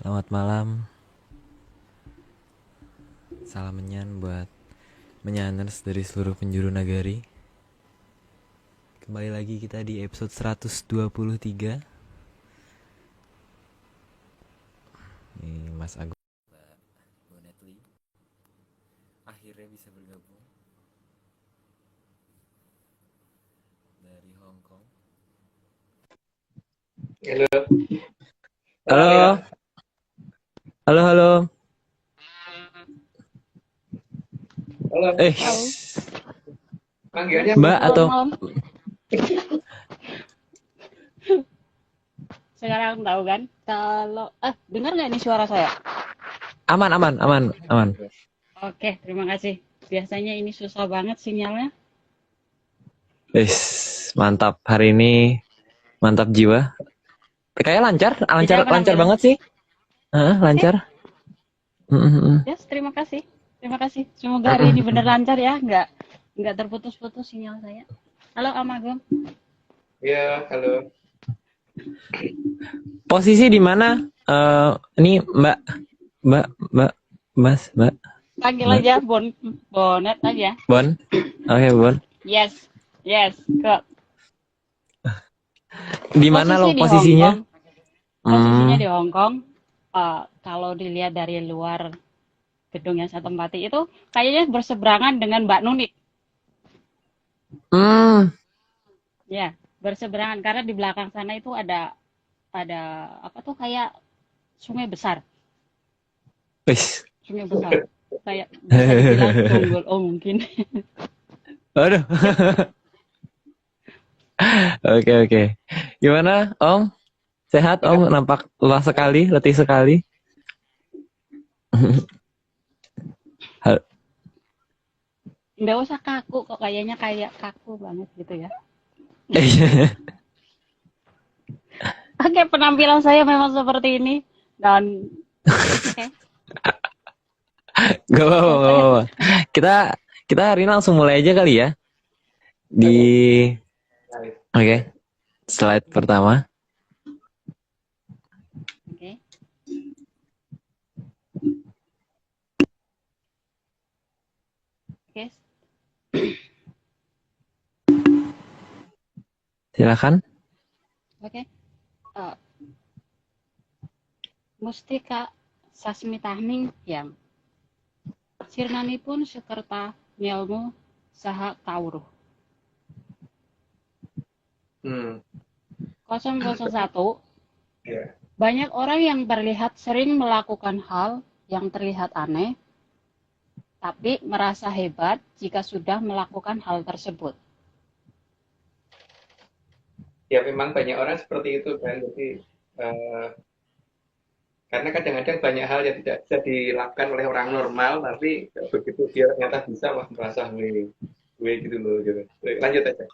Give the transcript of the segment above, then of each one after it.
Selamat malam. Salam menyan buat menyaners dari seluruh penjuru nagari. Kembali lagi kita di episode 123. Ini Mas Agus Bonetli akhirnya bisa bergabung dari Hong Kong. Halo. Halo, halo, halo. Halo. Halo. Panggilannya Mbak atau Malam. Sekarang tahu kan? Kalau dengar nggak ini suara saya? aman, aman, aman, aman. Oke, terima kasih. Biasanya ini susah banget sinyalnya. Mantap hari ini, mantap jiwa. Kayaknya lancar, lancar, Bisa lancar penampilan. banget sih. Lancar. Yes, terima kasih. Terima kasih. Semoga hari ini benar lancar ya, nggak terputus-putus sinyal saya. Halo Amagom. ya, halo. Posisi di mana? Ini Mbak, Mas, Mbak. Panggil Mbak. aja Bonet aja. Bon. Oke, Bon. Yes. Kok. Di mana lo Posisi di posisinya? Hong Kong. Posisinya di Hong Kong. Kalau dilihat dari luar gedung yang saya tempati itu kayaknya berseberangan dengan Mbak Nunik. Ya, berseberangan karena di belakang sana itu ada apa tuh kayak sungai besar. Wis. Sungai besar. Kayak bisa dibilang Bonggol mungkin. Aduh. Oke. Gimana, Om? Sehat, Om? Nampak lelah sekali, letih sekali. Nggak usah kaku kok, kayaknya kayak kaku banget gitu ya. Oke, penampilan saya memang seperti ini dan oke. Gak apa-apa. Kita hari ini langsung mulai aja kali ya. Oke. Slide pertama. Oke. Oke. Silakan. Oke. Mustika Sasmitahning yang sirnanipun sekerta ngelmu saha kawruh. 001. Ya. Banyak orang yang terlihat sering melakukan hal yang terlihat aneh, tapi merasa hebat jika sudah melakukan hal tersebut. Ya, memang banyak orang seperti itu kan. Jadi karena kadang-kadang banyak hal yang tidak bisa dilakukan oleh orang normal, tapi begitu dia ternyata bisa, wah merasa gue gitu loh. Gitu. Lanjut aja.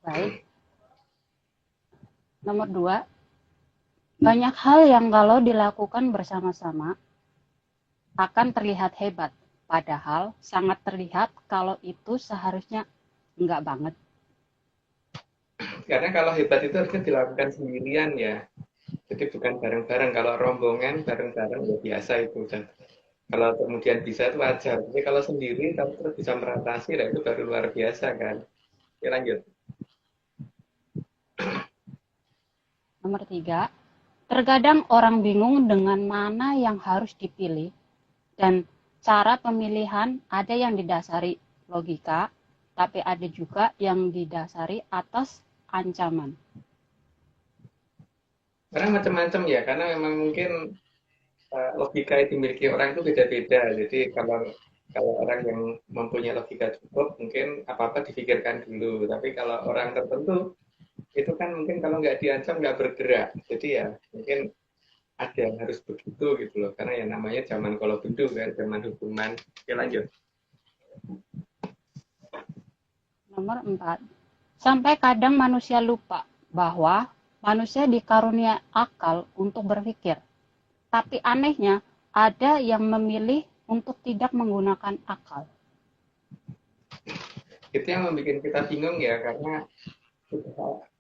Baik. Nomor 2. Banyak hal yang kalau dilakukan bersama-sama akan terlihat hebat, padahal sangat terlihat kalau itu seharusnya enggak banget. Karena kalau hebat itu harusnya dilakukan sendirian ya. Jadi bukan bareng-bareng. Kalau rombongan bareng-bareng ya biasa itu. Dan kalau kemudian bisa itu wajar. Tapi kalau sendiri, kalau terus bisa meratasi, nah itu baru luar biasa kan. Ya lanjut. Nomor 3. Terkadang orang bingung dengan mana yang harus dipilih dan cara pemilihan ada yang didasari logika, tapi ada juga yang didasari atas ancaman. Karena macam-macam ya, karena memang mungkin logika yang dimiliki orang itu beda-beda. Jadi kalau orang yang mempunyai logika cukup, mungkin apa-apa dipikirkan dulu. Tapi kalau orang tertentu, itu kan mungkin kalau nggak diancam nggak bergerak. Jadi ya mungkin ada yang harus begitu gitu loh. Karena yang namanya zaman kalau bedu kan, zaman hukuman. Oke lanjut. Nomor 4. Sampai kadang manusia lupa bahwa manusia dikarunia akal untuk berpikir. Tapi anehnya, ada yang memilih untuk tidak menggunakan akal. Itu yang membuat kita bingung ya, karena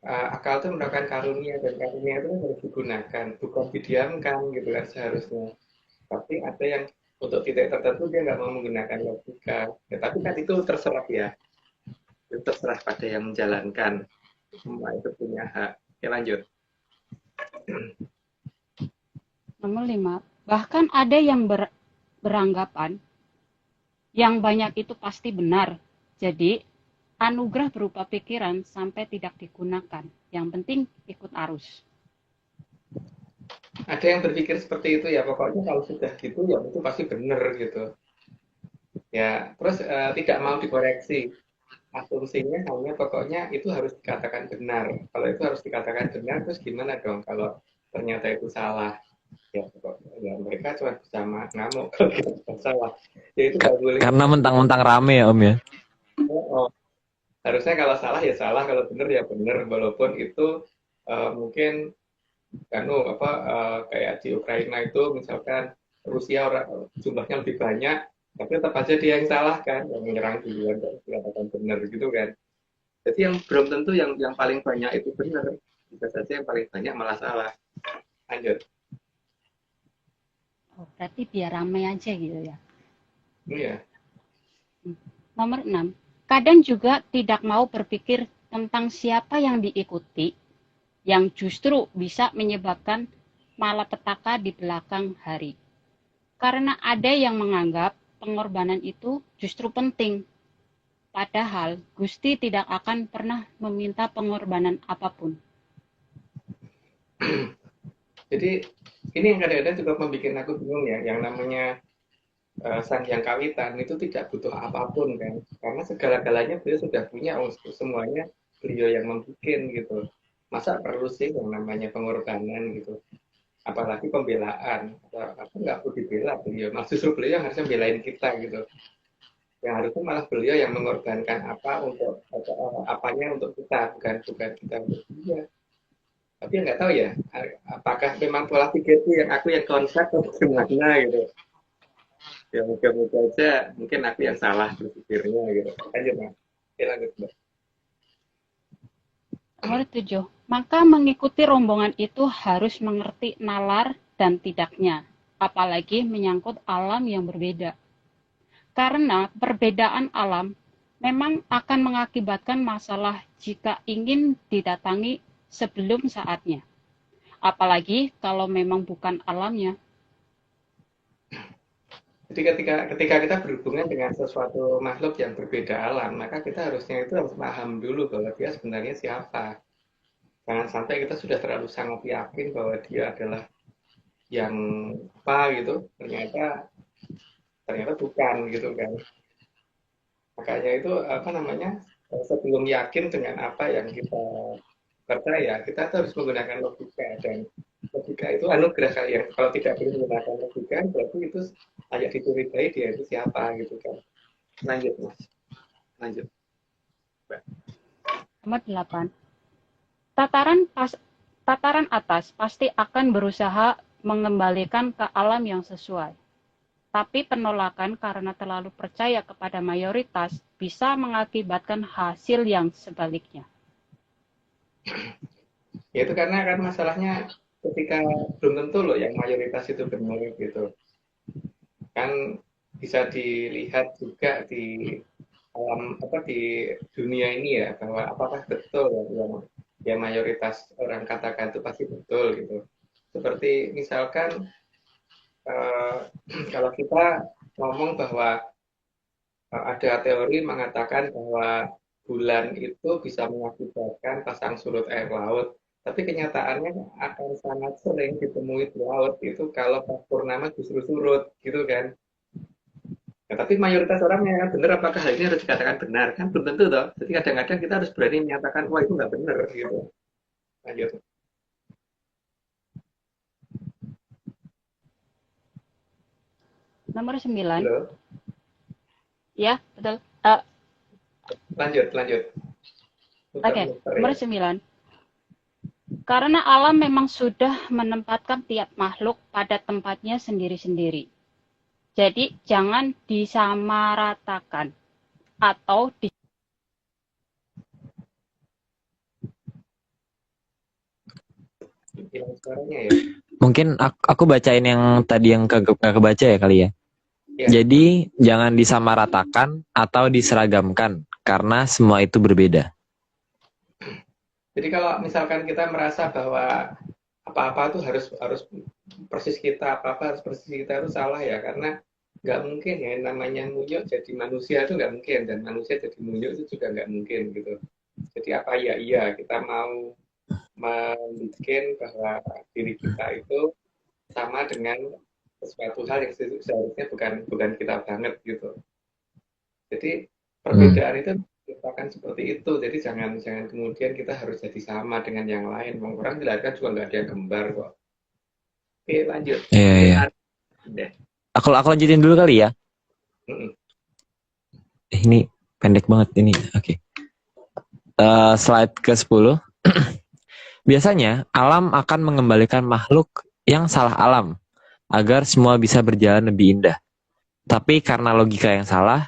Akal itu merupakan karunia dan karunia itu harus digunakan, bukan didiamkan gitu kan seharusnya. Tapi ada yang untuk titik tertentu dia nggak mau menggunakan logika. Ya, tapi kan itu terserah ya, itu terserah pada yang menjalankan. Semua itu punya hak. Oke, lanjut. Nomor 5. Bahkan ada yang beranggapan yang banyak itu pasti benar. Jadi, anugerah berupa pikiran sampai tidak digunakan. Yang penting ikut arus. Ada yang berpikir seperti itu ya, pokoknya kalau sudah gitu ya itu pasti benar gitu. Ya, terus tidak mau dikoreksi. Asumsinya hanya pokoknya itu harus dikatakan benar. Kalau itu harus dikatakan benar, terus gimana dong kalau ternyata itu salah? Ya, pokoknya ya mereka cuma bisa ngamuk kalau kita salah. Ya itu nggak boleh. Karena mentang-mentang rame ya Om ya. Oh, harusnya kalau salah ya salah, kalau benar ya benar, walaupun itu mungkin kayak di Ukraina itu misalkan Rusia orang jumlahnya lebih banyak, tapi tetap aja dia yang salah kan, yang menyerang duluan dan dikatakan benar gitu kan. Jadi yang belum tentu yang paling banyak itu benar, bisa saja yang paling banyak malah salah. Lanjut. Oh, berarti biar ramai aja gitu ya. Iya. Nomor 6. Kadang juga tidak mau berpikir tentang siapa yang diikuti, yang justru bisa menyebabkan malapetaka di belakang hari. Karena ada yang menganggap pengorbanan itu justru penting. Padahal Gusti tidak akan pernah meminta pengorbanan apapun. Jadi ini yang kadang-kadang juga membuat aku bingung ya, yang namanya sang yang kawitan itu tidak butuh apapun kan, karena segala-galanya beliau sudah punya semuanya, beliau yang membuat gitu. Masa perlu sih yang namanya pengorbanan gitu, apalagi pembelaan, apa nggak perlu dibela beliau, malah justru beliau yang harusnya belain kita gitu, yang harusnya malah beliau yang mengorbankan apa untuk apanya untuk kita, bukan kita untuk dia. Tapi nggak tahu ya, apakah memang pola pikirku yang aku yang konsep atau gimana gitu. Ya moga-moga aja mungkin aku yang salah berpikirnya gitu. Lanjut mas. Oke, lanjut mas. Nomor 7. Maka mengikuti rombongan itu harus mengerti nalar dan tidaknya, apalagi menyangkut alam yang berbeda. Karena perbedaan alam memang akan mengakibatkan masalah jika ingin didatangi sebelum saatnya. Apalagi kalau memang bukan alamnya. Jadi ketika kita berhubungan dengan sesuatu makhluk yang berbeda alam, maka kita harusnya itu harus paham dulu bahwa dia sebenarnya siapa. Jangan sampai kita sudah terlalu sangat yakin bahwa dia adalah yang apa gitu, ternyata ternyata bukan gitu kan. Makanya itu apa namanya, sebelum yakin dengan apa yang kita percaya, kita harus menggunakan logika, dan logika itu anugerah kali ya. Kalau tidak boleh menggunakan logika, berarti itu layak dicurigai dia itu siapa gitu kan. Lanjut mas, lanjut. Nomor 8. Tataran atas pasti akan berusaha mengembalikan ke alam yang sesuai. Tapi penolakan karena terlalu percaya kepada mayoritas bisa mengakibatkan hasil yang sebaliknya. Ya itu karena kan masalahnya ketika belum tentu loh yang mayoritas itu benar gitu. Kan bisa dilihat juga di alam apa di dunia ini ya, bahwa apakah betul yang mayoritas orang katakan itu pasti betul gitu. Seperti misalkan eh, kalau kita ngomong bahwa ada teori mengatakan bahwa bulan itu bisa mengakibatkan pasang surut air laut. Tapi kenyataannya akan sangat sering ditemui di laut itu kalau pas purnama justru surut, gitu kan. Ya, tapi mayoritas orang menyatakan benar, apakah hal ini harus dikatakan benar? Kan belum tentu toh. Jadi kadang-kadang kita harus berani menyatakan, wah itu nggak benar, gitu. Lanjut. Nomor 9. Halo? Ya, betul. Lanjut. Oke, Muter-muter nomor ya. 9. Karena alam memang sudah menempatkan tiap makhluk pada tempatnya sendiri-sendiri. Jadi jangan disamaratakan atau suaranya ya. Mungkin aku bacain yang tadi yang nggak kebaca ya kali ya. Ya. Jadi jangan disamaratakan atau diseragamkan karena semua itu berbeda. Jadi kalau misalkan kita merasa bahwa apa-apa tuh harus persis kita, apa-apa harus persis kita, itu salah ya, karena nggak mungkin ya, namanya muyuk jadi manusia itu nggak mungkin, dan manusia jadi muyuk itu juga nggak mungkin gitu. Jadi apa ya, iya kita mau membuat bahwa diri kita itu sama dengan sesuatu hal yang seharusnya bukan kita banget gitu. Jadi perbedaan itu merupakan seperti itu. Jadi jangan kemudian kita harus jadi sama dengan yang lain. Orang dilahirkan juga nggak ada yang kembar kok. Oke, lanjut. Iya. Aku lanjutin dulu kali ya. Ini pendek banget ini. Oke. Slide ke-10. Biasanya alam akan mengembalikan makhluk yang salah alam agar semua bisa berjalan lebih indah. Tapi karena logika yang salah,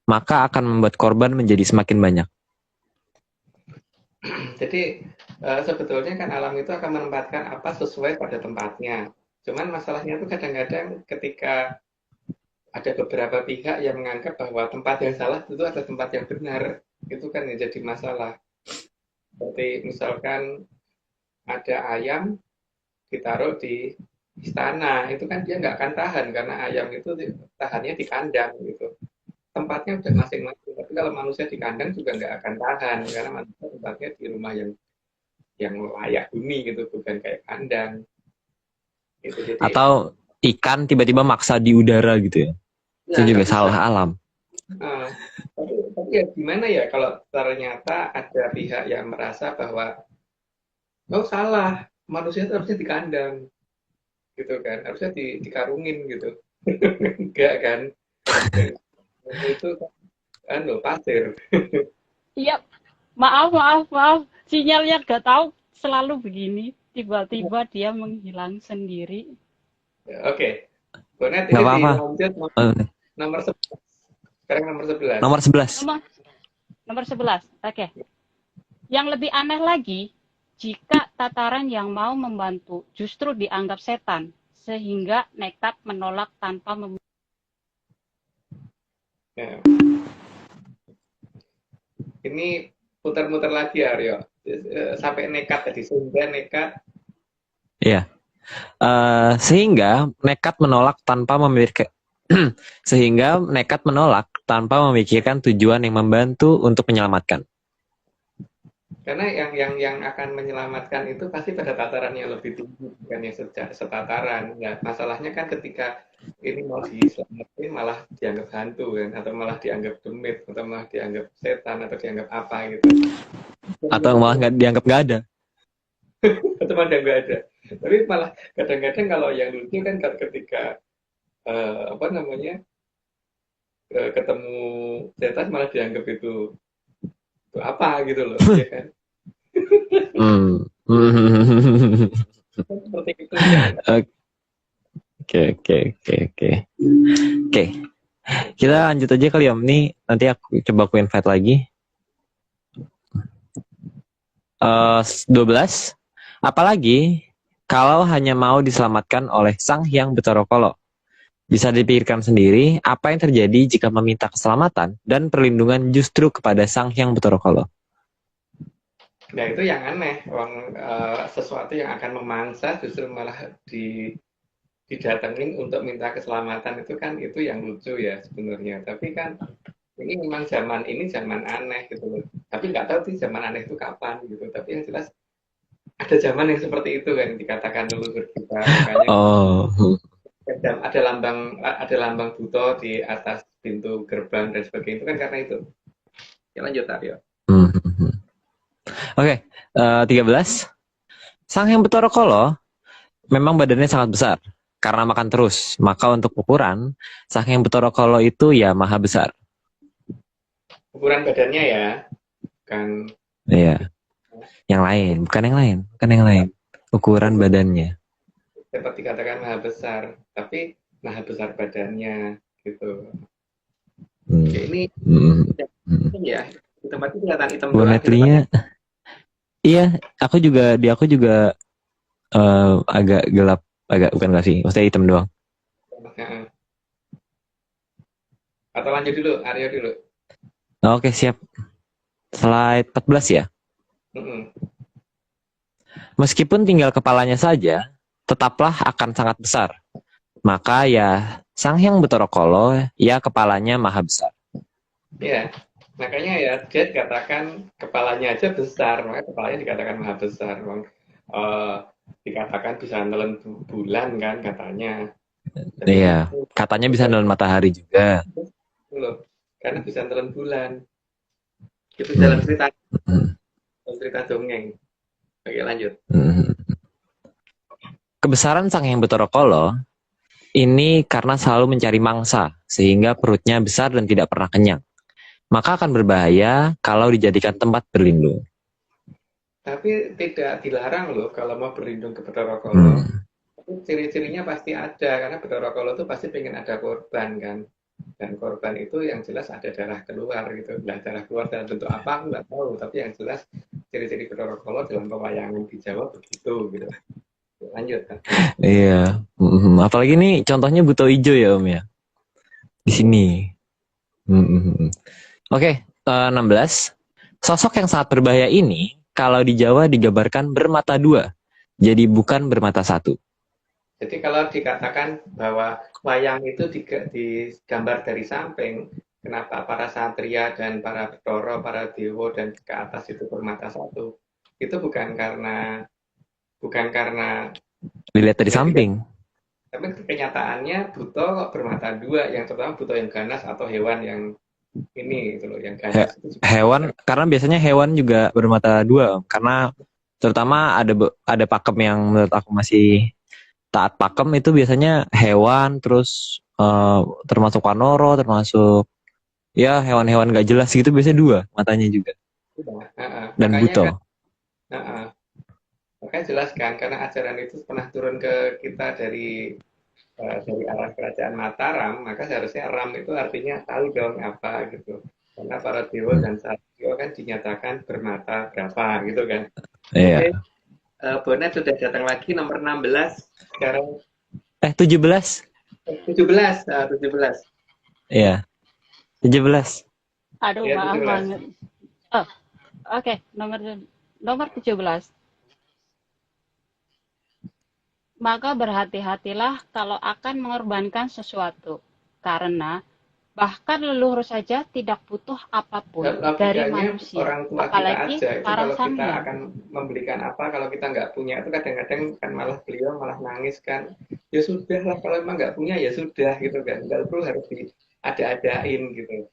maka akan membuat korban menjadi semakin banyak. Jadi sebetulnya kan alam itu akan menempatkan apa sesuai pada tempatnya. Cuman masalahnya itu kadang-kadang ketika ada beberapa pihak yang menganggap bahwa tempat yang salah itu adalah tempat yang benar, itu kan yang jadi masalah. Seperti misalkan ada ayam ditaruh di istana, itu kan dia nggak akan tahan karena ayam itu tahannya di kandang gitu. Tempatnya udah masing-masing, tapi kalau manusia di kandang juga nggak akan tahan karena manusia tempatnya di rumah yang layak huni gitu, bukan kayak kandang. Gitu, jadi, atau ikan tiba-tiba maksa di udara gitu ya. Itu juga salah alam. Tapi ya gimana ya kalau ternyata ada pihak yang merasa bahwa salah, manusia itu harusnya di kandang gitu kan, harusnya dikarungin gitu. Enggak kan, itu kan pasir. Iya, maaf, sinyalnya gak tahu selalu begini, tiba-tiba dia menghilang sendiri. Oke. Bonet ini lanjut nomor 11. Sekarang nomor 11. Nomor 11. Oke. Yang lebih aneh lagi, jika tataran yang mau membantu justru dianggap setan, sehingga nekat menolak tanpa Ini putar-putar lagi ya, Aryo. Sampai nekat tadi, sehingga nekat. Iya. Sehingga nekat menolak tanpa memikirkan tujuan yang membantu untuk menyelamatkan. Karena yang akan menyelamatkan itu pasti pada tataran yang lebih tinggi, bukan yang setataran. Nah, masalahnya kan ketika ini mau diselamatin malah dianggap hantu kan, atau malah dianggap demit, atau malah dianggap setan, atau dianggap apa gitu. Atau malah dianggap nggak ada. Atau malah nggak ada. Tapi malah kadang-kadang kalau yang lucu kan ketika ketemu setan malah dianggap itu apa gitu loh, ya kan? Seperti itu kan. Oke. Kita lanjut aja kali ya. Ini nanti aku coba invite lagi. 12. Apalagi kalau hanya mau diselamatkan oleh Sang Hyang Bathara Kala. Bisa dipikirkan sendiri apa yang terjadi jika meminta keselamatan dan perlindungan justru kepada Sang Hyang Bathara Kala. Nah itu yang aneh, sesuatu yang akan memangsa justru malah didatengin untuk minta keselamatan itu yang lucu ya sebenarnya. Tapi kan ini memang zaman aneh gitu loh. Tapi nggak tahu sih zaman aneh itu kapan gitu. Tapi yang jelas ada zaman yang seperti itu kan dikatakan leluhur kita. Makanya ada lambang buto di atas pintu gerbang dan sebagainya, itu kan karena itu. Ya lanjut Aryo. Oke, 13. Sang Hyang Bathara Kala memang badannya sangat besar karena makan terus. Maka untuk ukuran Sang Hyang Bathara Kala itu ya maha besar. Ukuran badannya ya, kan? Iya. Yang lain, bukan yang lain. Ukuran badannya. Dapat dikatakan maha besar, tapi maha besar badannya gitu. Ini ya, di tempat itu kelihatan hitam. Geometrinya. Iya, aku juga agak gelap, bukan gelap sih, maksudnya hitam doang. Heeh. Atau lanjut dulu, Aryo dulu. Oke, siap. Slide 14 ya. Mm-mm. Meskipun tinggal kepalanya saja, tetaplah akan sangat besar. Maka ya Sang Hyang Bathara Kala, ya kepalanya maha besar. Ya, makanya ya dia dikatakan kepalanya aja besar, makanya kepalanya dikatakan maha besar. Memang, eh, dikatakan bisa nelen bulan kan katanya. Tapi kan Iya, katanya bisa nelen matahari juga. itu loh, karena bisa nelen bulan. Itu jalan Hmm. cerita, Hmm. cerita dongeng. Oke, lanjut. Hmm. Kebesaran Sang Hyang Bathara Kala ini karena selalu mencari mangsa, sehingga perutnya besar dan tidak pernah kenyang. Maka akan berbahaya kalau dijadikan tempat berlindung. Tapi tidak dilarang loh kalau mau berlindung ke Bathara Kala. Hmm. Tapi ciri-cirinya pasti ada, karena Bathara Kala itu pasti pengen ada korban kan. Dan korban itu yang jelas ada darah keluar gitu. Nah, darah keluar dalam bentuk apa aku nggak tahu, tapi yang jelas ciri-ciri Bathara Kala dalam pewayangan di Jawa begitu gitu. Lanjut kan. Iya. Apalagi nih contohnya buto ijo ya Om ya. Di sini. Oke, 16. Sosok yang sangat berbahaya ini kalau di Jawa digambarkan bermata dua. Jadi bukan bermata satu. Jadi kalau dikatakan bahwa wayang itu digambar dari samping, kenapa para satria dan para Bathara, para dewa dan ke atas itu bermata satu? Itu bukan karena Dilihat dari jadi samping. tapi kenyataannya buto kok bermata dua, yang terutama buto yang ganas atau hewan yang ini gitu loh, yang ganas itu juga Hewan, karena biasanya hewan juga bermata dua, Om. Karena terutama ada pakem yang menurut aku masih taat pakem itu biasanya hewan, terus termasuk wanoro, termasuk ya hewan-hewan gak jelas gitu biasanya dua matanya juga. Dan makanya buto. kan makanya jelas kan karena ajaran itu pernah turun ke kita dari arah kerajaan Mataram, maka seharusnya Ram itu artinya tahu dong apa gitu. Karena para dewa dan satrio kan dinyatakan bermata berapa gitu kan. Iya. Oke, Bonet sudah datang lagi nomor 16. Sekarang 17. 17, 17. Iya, 17. Aduh, Ya, maaf 17. banget. Oh, oke, nomor 17. Maka berhati-hatilah kalau akan mengorbankan sesuatu, karena bahkan leluhur saja tidak butuh apapun dari Logikanya manusia, orang tua kita apalagi aja itu para kalau kita sanghyang. akan membelikan apa kalau kita nggak punya itu kadang-kadang kan malah beliau malah nangis kan ya sudah lah kalau emang nggak punya ya sudah gitu kan nggak perlu harus diada-adain gitu.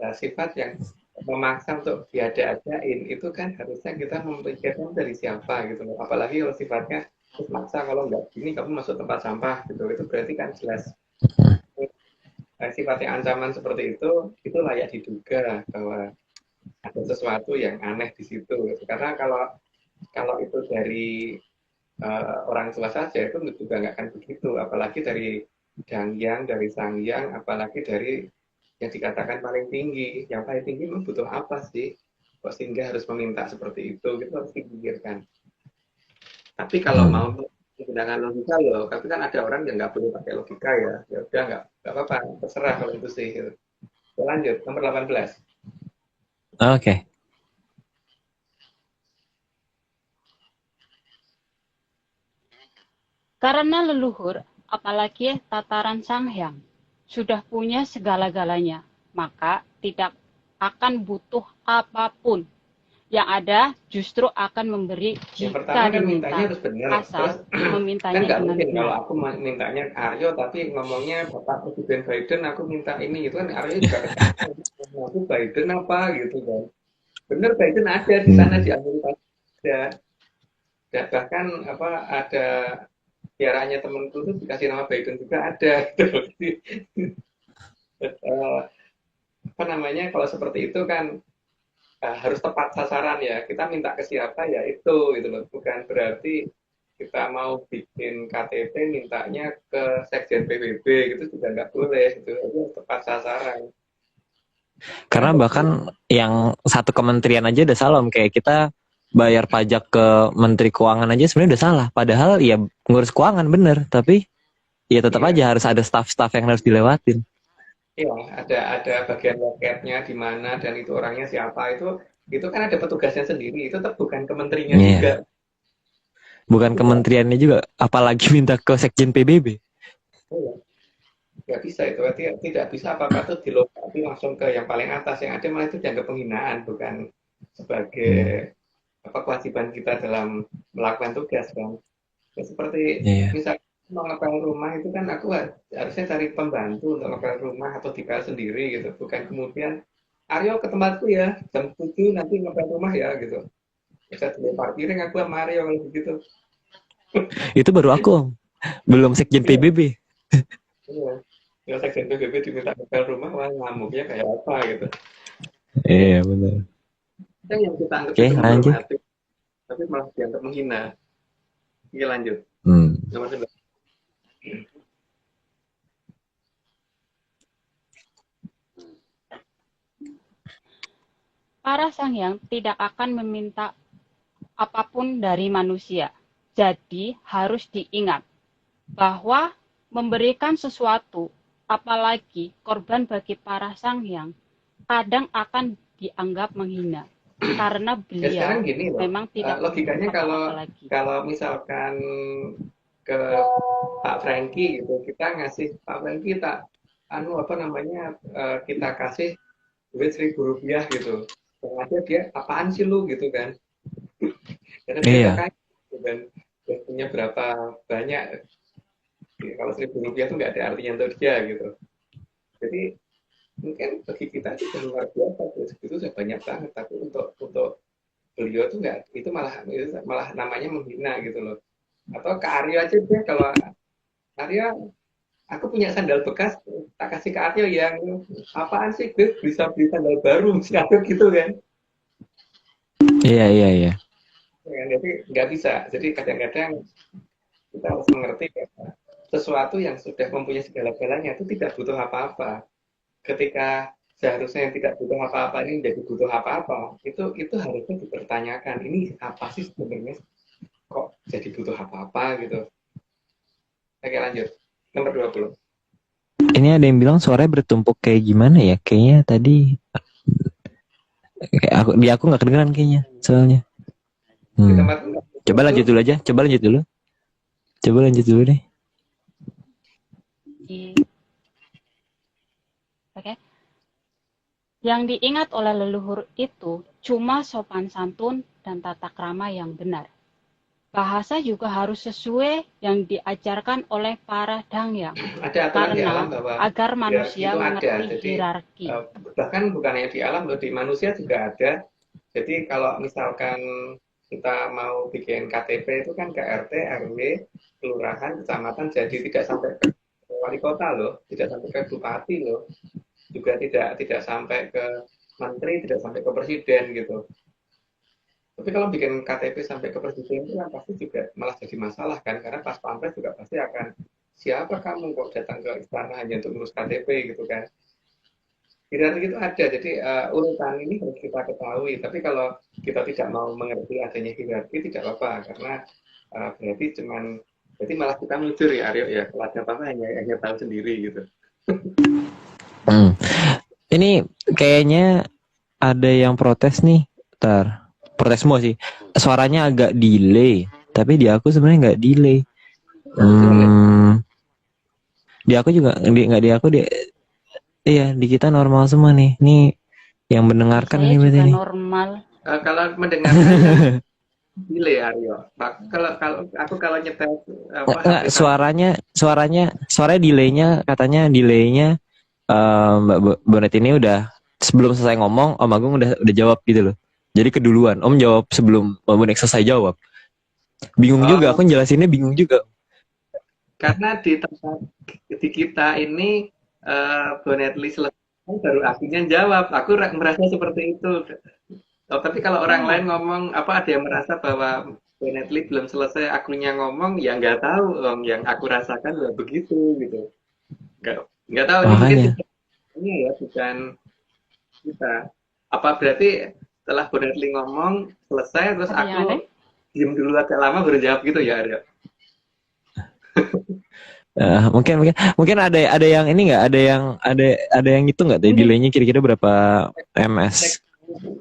Nah, sifat yang memaksa untuk diada-adain itu kan harusnya kita memikirkan dari siapa gitu loh. Apalagi kalau sifatnya terus maksa kalau nggak gini kamu masuk tempat sampah gitu. Itu berarti kan jelas sifatnya ancaman seperti itu layak diduga bahwa ada sesuatu yang aneh di situ. Karena kalau itu dari orang tua saja itu juga nggak akan begitu. Apalagi dari Dangyang, dari Sangyang, apalagi dari yang dikatakan paling tinggi. Yang paling tinggi memang butuh apa sih? Kok sehingga harus meminta seperti itu? Itu harus dipikirkan. Tapi kalau mau menggunakan logika loh, tapi kan ada orang yang nggak boleh pakai logika ya. Ya udah nggak apa-apa, terserah kalau itu sih. Gitu. Lanjut, nomor 18. Oke. Karena leluhur, apalagi tataran sanghyang, sudah punya segala-galanya, maka tidak akan butuh apapun. Yang ada justru akan memberi Yang pertama jika kan mintanya diminta, harus benar. Terus asal kan memintanya nggak dengan mungkin kalau benar. aku mintanya Aryo tapi ngomongnya Bapak Presiden Biden aku minta ini itu kan Aryo juga kecil. Aku Biden apa gitu kan. Bener Biden ada di sana di Amerika ada. Dan bahkan apa ada piaranya temenku tuh dikasih nama Biden juga ada. Gitu. Apa namanya kalau seperti itu kan harus tepat sasaran ya. Kita minta ke siapa ya itu gitu loh. Bukan berarti kita mau bikin KTP mintanya ke Sekjen PBB gitu juga nggak boleh itu tepat sasaran. Karena bahkan yang satu kementerian aja udah salah, kayak kita bayar pajak ke Menteri Keuangan aja sebenarnya udah salah. Padahal ya ngurus keuangan bener, tapi ya tetap Iya. aja harus ada staff-staff yang harus dilewatin. Iya, ada bagian loketnya di mana dan itu orangnya siapa itu kan ada petugasnya sendiri. Itu tetap bukan kementerinya juga. Iya. Bukan kementeriannya juga, apalagi minta ke Sekjen PBB. Iya. Nggak bisa itu, berarti tidak bisa apa-apa tuh dilokati langsung ke yang paling atas. Yang ada malah itu dianggap penghinaan, bukan sebagai kewajiban kita dalam melakukan tugas kan. Ya, seperti Iya. misal mau ngepel rumah itu kan aku harusnya cari pembantu untuk ngepel rumah atau dipel sendiri gitu, bukan kemudian Aryo ke tempatku ya jam 7 nanti ngepel rumah ya gitu. Bisa dilempar piring aku sama Aryo kalau begitu. Itu baru aku, Om. Belum Sekjen Iya, PBB. iya. Ya sekjen PBB diminta ngepel rumah, wah ngamuknya kayak apa gitu. Iya, benar. Itu yang kita anggap Oke, itu lanjut. menghormati, tapi malah dianggap menghina. Oke, lanjut. Nomor 9. Para Sanghyang tidak akan meminta apapun dari manusia. Jadi harus diingat bahwa memberikan sesuatu, apalagi korban bagi para Sanghyang, kadang akan dianggap menghina. Karena Ya sekarang beliau gini loh, memang tidak logikanya meminta kalau apa-apa lagi. kalau misalkan ke Pak Franky gitu, kita ngasih Pak Franky apa namanya kita kasih duit 1.000 rupiah gitu, yang ada dia apaan sih lu gitu kan, karena dia udah Iya. kaya gitu kan, dia punya berapa banyak, ya, kalau 1.000 rupiah tuh nggak ada artinya untuk dia gitu, jadi mungkin bagi kita itu udah luar biasa, itu sudah banyak banget, tapi untuk beliau tuh nggak, itu malah namanya menghina gitu loh. Atau ke Aryo aja deh, kalau Aryo aku punya sandal bekas tak kasih ke Aryo yang apaan sih gue bisa beli sandal baru siapa gitu kan. Iya, iya, iya. Ya, jadi nggak bisa, jadi kadang-kadang kita harus mengerti bahwa sesuatu yang sudah mempunyai segala-galanya itu tidak butuh apa-apa. Ketika seharusnya yang tidak butuh apa-apa ini menjadi butuh apa-apa, itu harusnya dipertanyakan, ini apa sih sebenarnya kok jadi butuh apa-apa gitu. Oke, lanjut. Nomor 20. Ini ada yang bilang suaranya bertumpuk kayak gimana ya? Kayaknya tadi kayak aku nggak kedengeran kayaknya soalnya. Di tempat enggak. Coba lanjut dulu aja. Coba lanjut dulu. Coba lanjut dulu deh. Oke. Yang diingat oleh leluhur itu cuma sopan santun dan tata krama yang benar. Bahasa juga harus sesuai yang diajarkan oleh para dangyang. Ada aturan di alam Karena bahwa agar hierarki manusia itu ada. mengerti Jadi hierarki. bahkan bukan hanya di alam loh, di manusia juga ada. Jadi kalau misalkan kita mau bikin KTP itu kan ke RT, RW, kelurahan, kecamatan, jadi tidak sampai ke wali kota loh, tidak sampai ke bupati loh, juga tidak sampai ke menteri, tidak sampai ke presiden gitu. Tapi kalau bikin KTP sampai ke presiden itu kan pasti juga malah jadi masalah kan, karena pas pampres juga pasti akan siapa kamu kok datang ke istana hanya untuk ngurus KTP gitu kan. Hierarki itu ada, jadi urutan ini harus kita ketahui. Tapi kalau kita tidak mau mengerti adanya hierarki tidak apa-apa, karena berarti malah kita mundur ya Aryo ya, kalau ada apa-apa hanya tahu sendiri gitu. Ini kayaknya ada yang protes nih. Ntar. Protes semua sih. Suaranya agak delay. Tapi di aku sebenarnya nggak delay. Di aku juga nggak di aku di. Iya, di kita normal semua nih. Nih yang mendengarkan Saya nih berarti juga nih. normal. Kalau mendengarkan delay Aryo. Kalau nyetel Suaranya delaynya katanya delaynya Mbak Bonet ini udah sebelum selesai ngomong Om Agung udah jawab gitu loh. Jadi keduluan Om jawab sebelum Mbak Bonet selesai jawab. Bingung juga, aku jelasinnya bingung juga. Karena di tempat di kita ini Bonetli selesai baru akunya jawab. Aku merasa seperti itu. Tapi kalau orang lain ngomong ada yang merasa bahwa Bonetli belum selesai akunya ngomong, ya nggak tahu yang aku rasakan ya begitu gitu. Nggak tahu ini mungkin ini ya bukan kita. Apa berarti setelah Bu Netli ngomong selesai terus Ada yang aku aneh? diem dulu agak lama baru jawab gitu ya Arya. Mungkin mungkin mungkin ada yang ini nggak, ada yang itu nggak, Mungkin delaynya kira-kira berapa ms? Next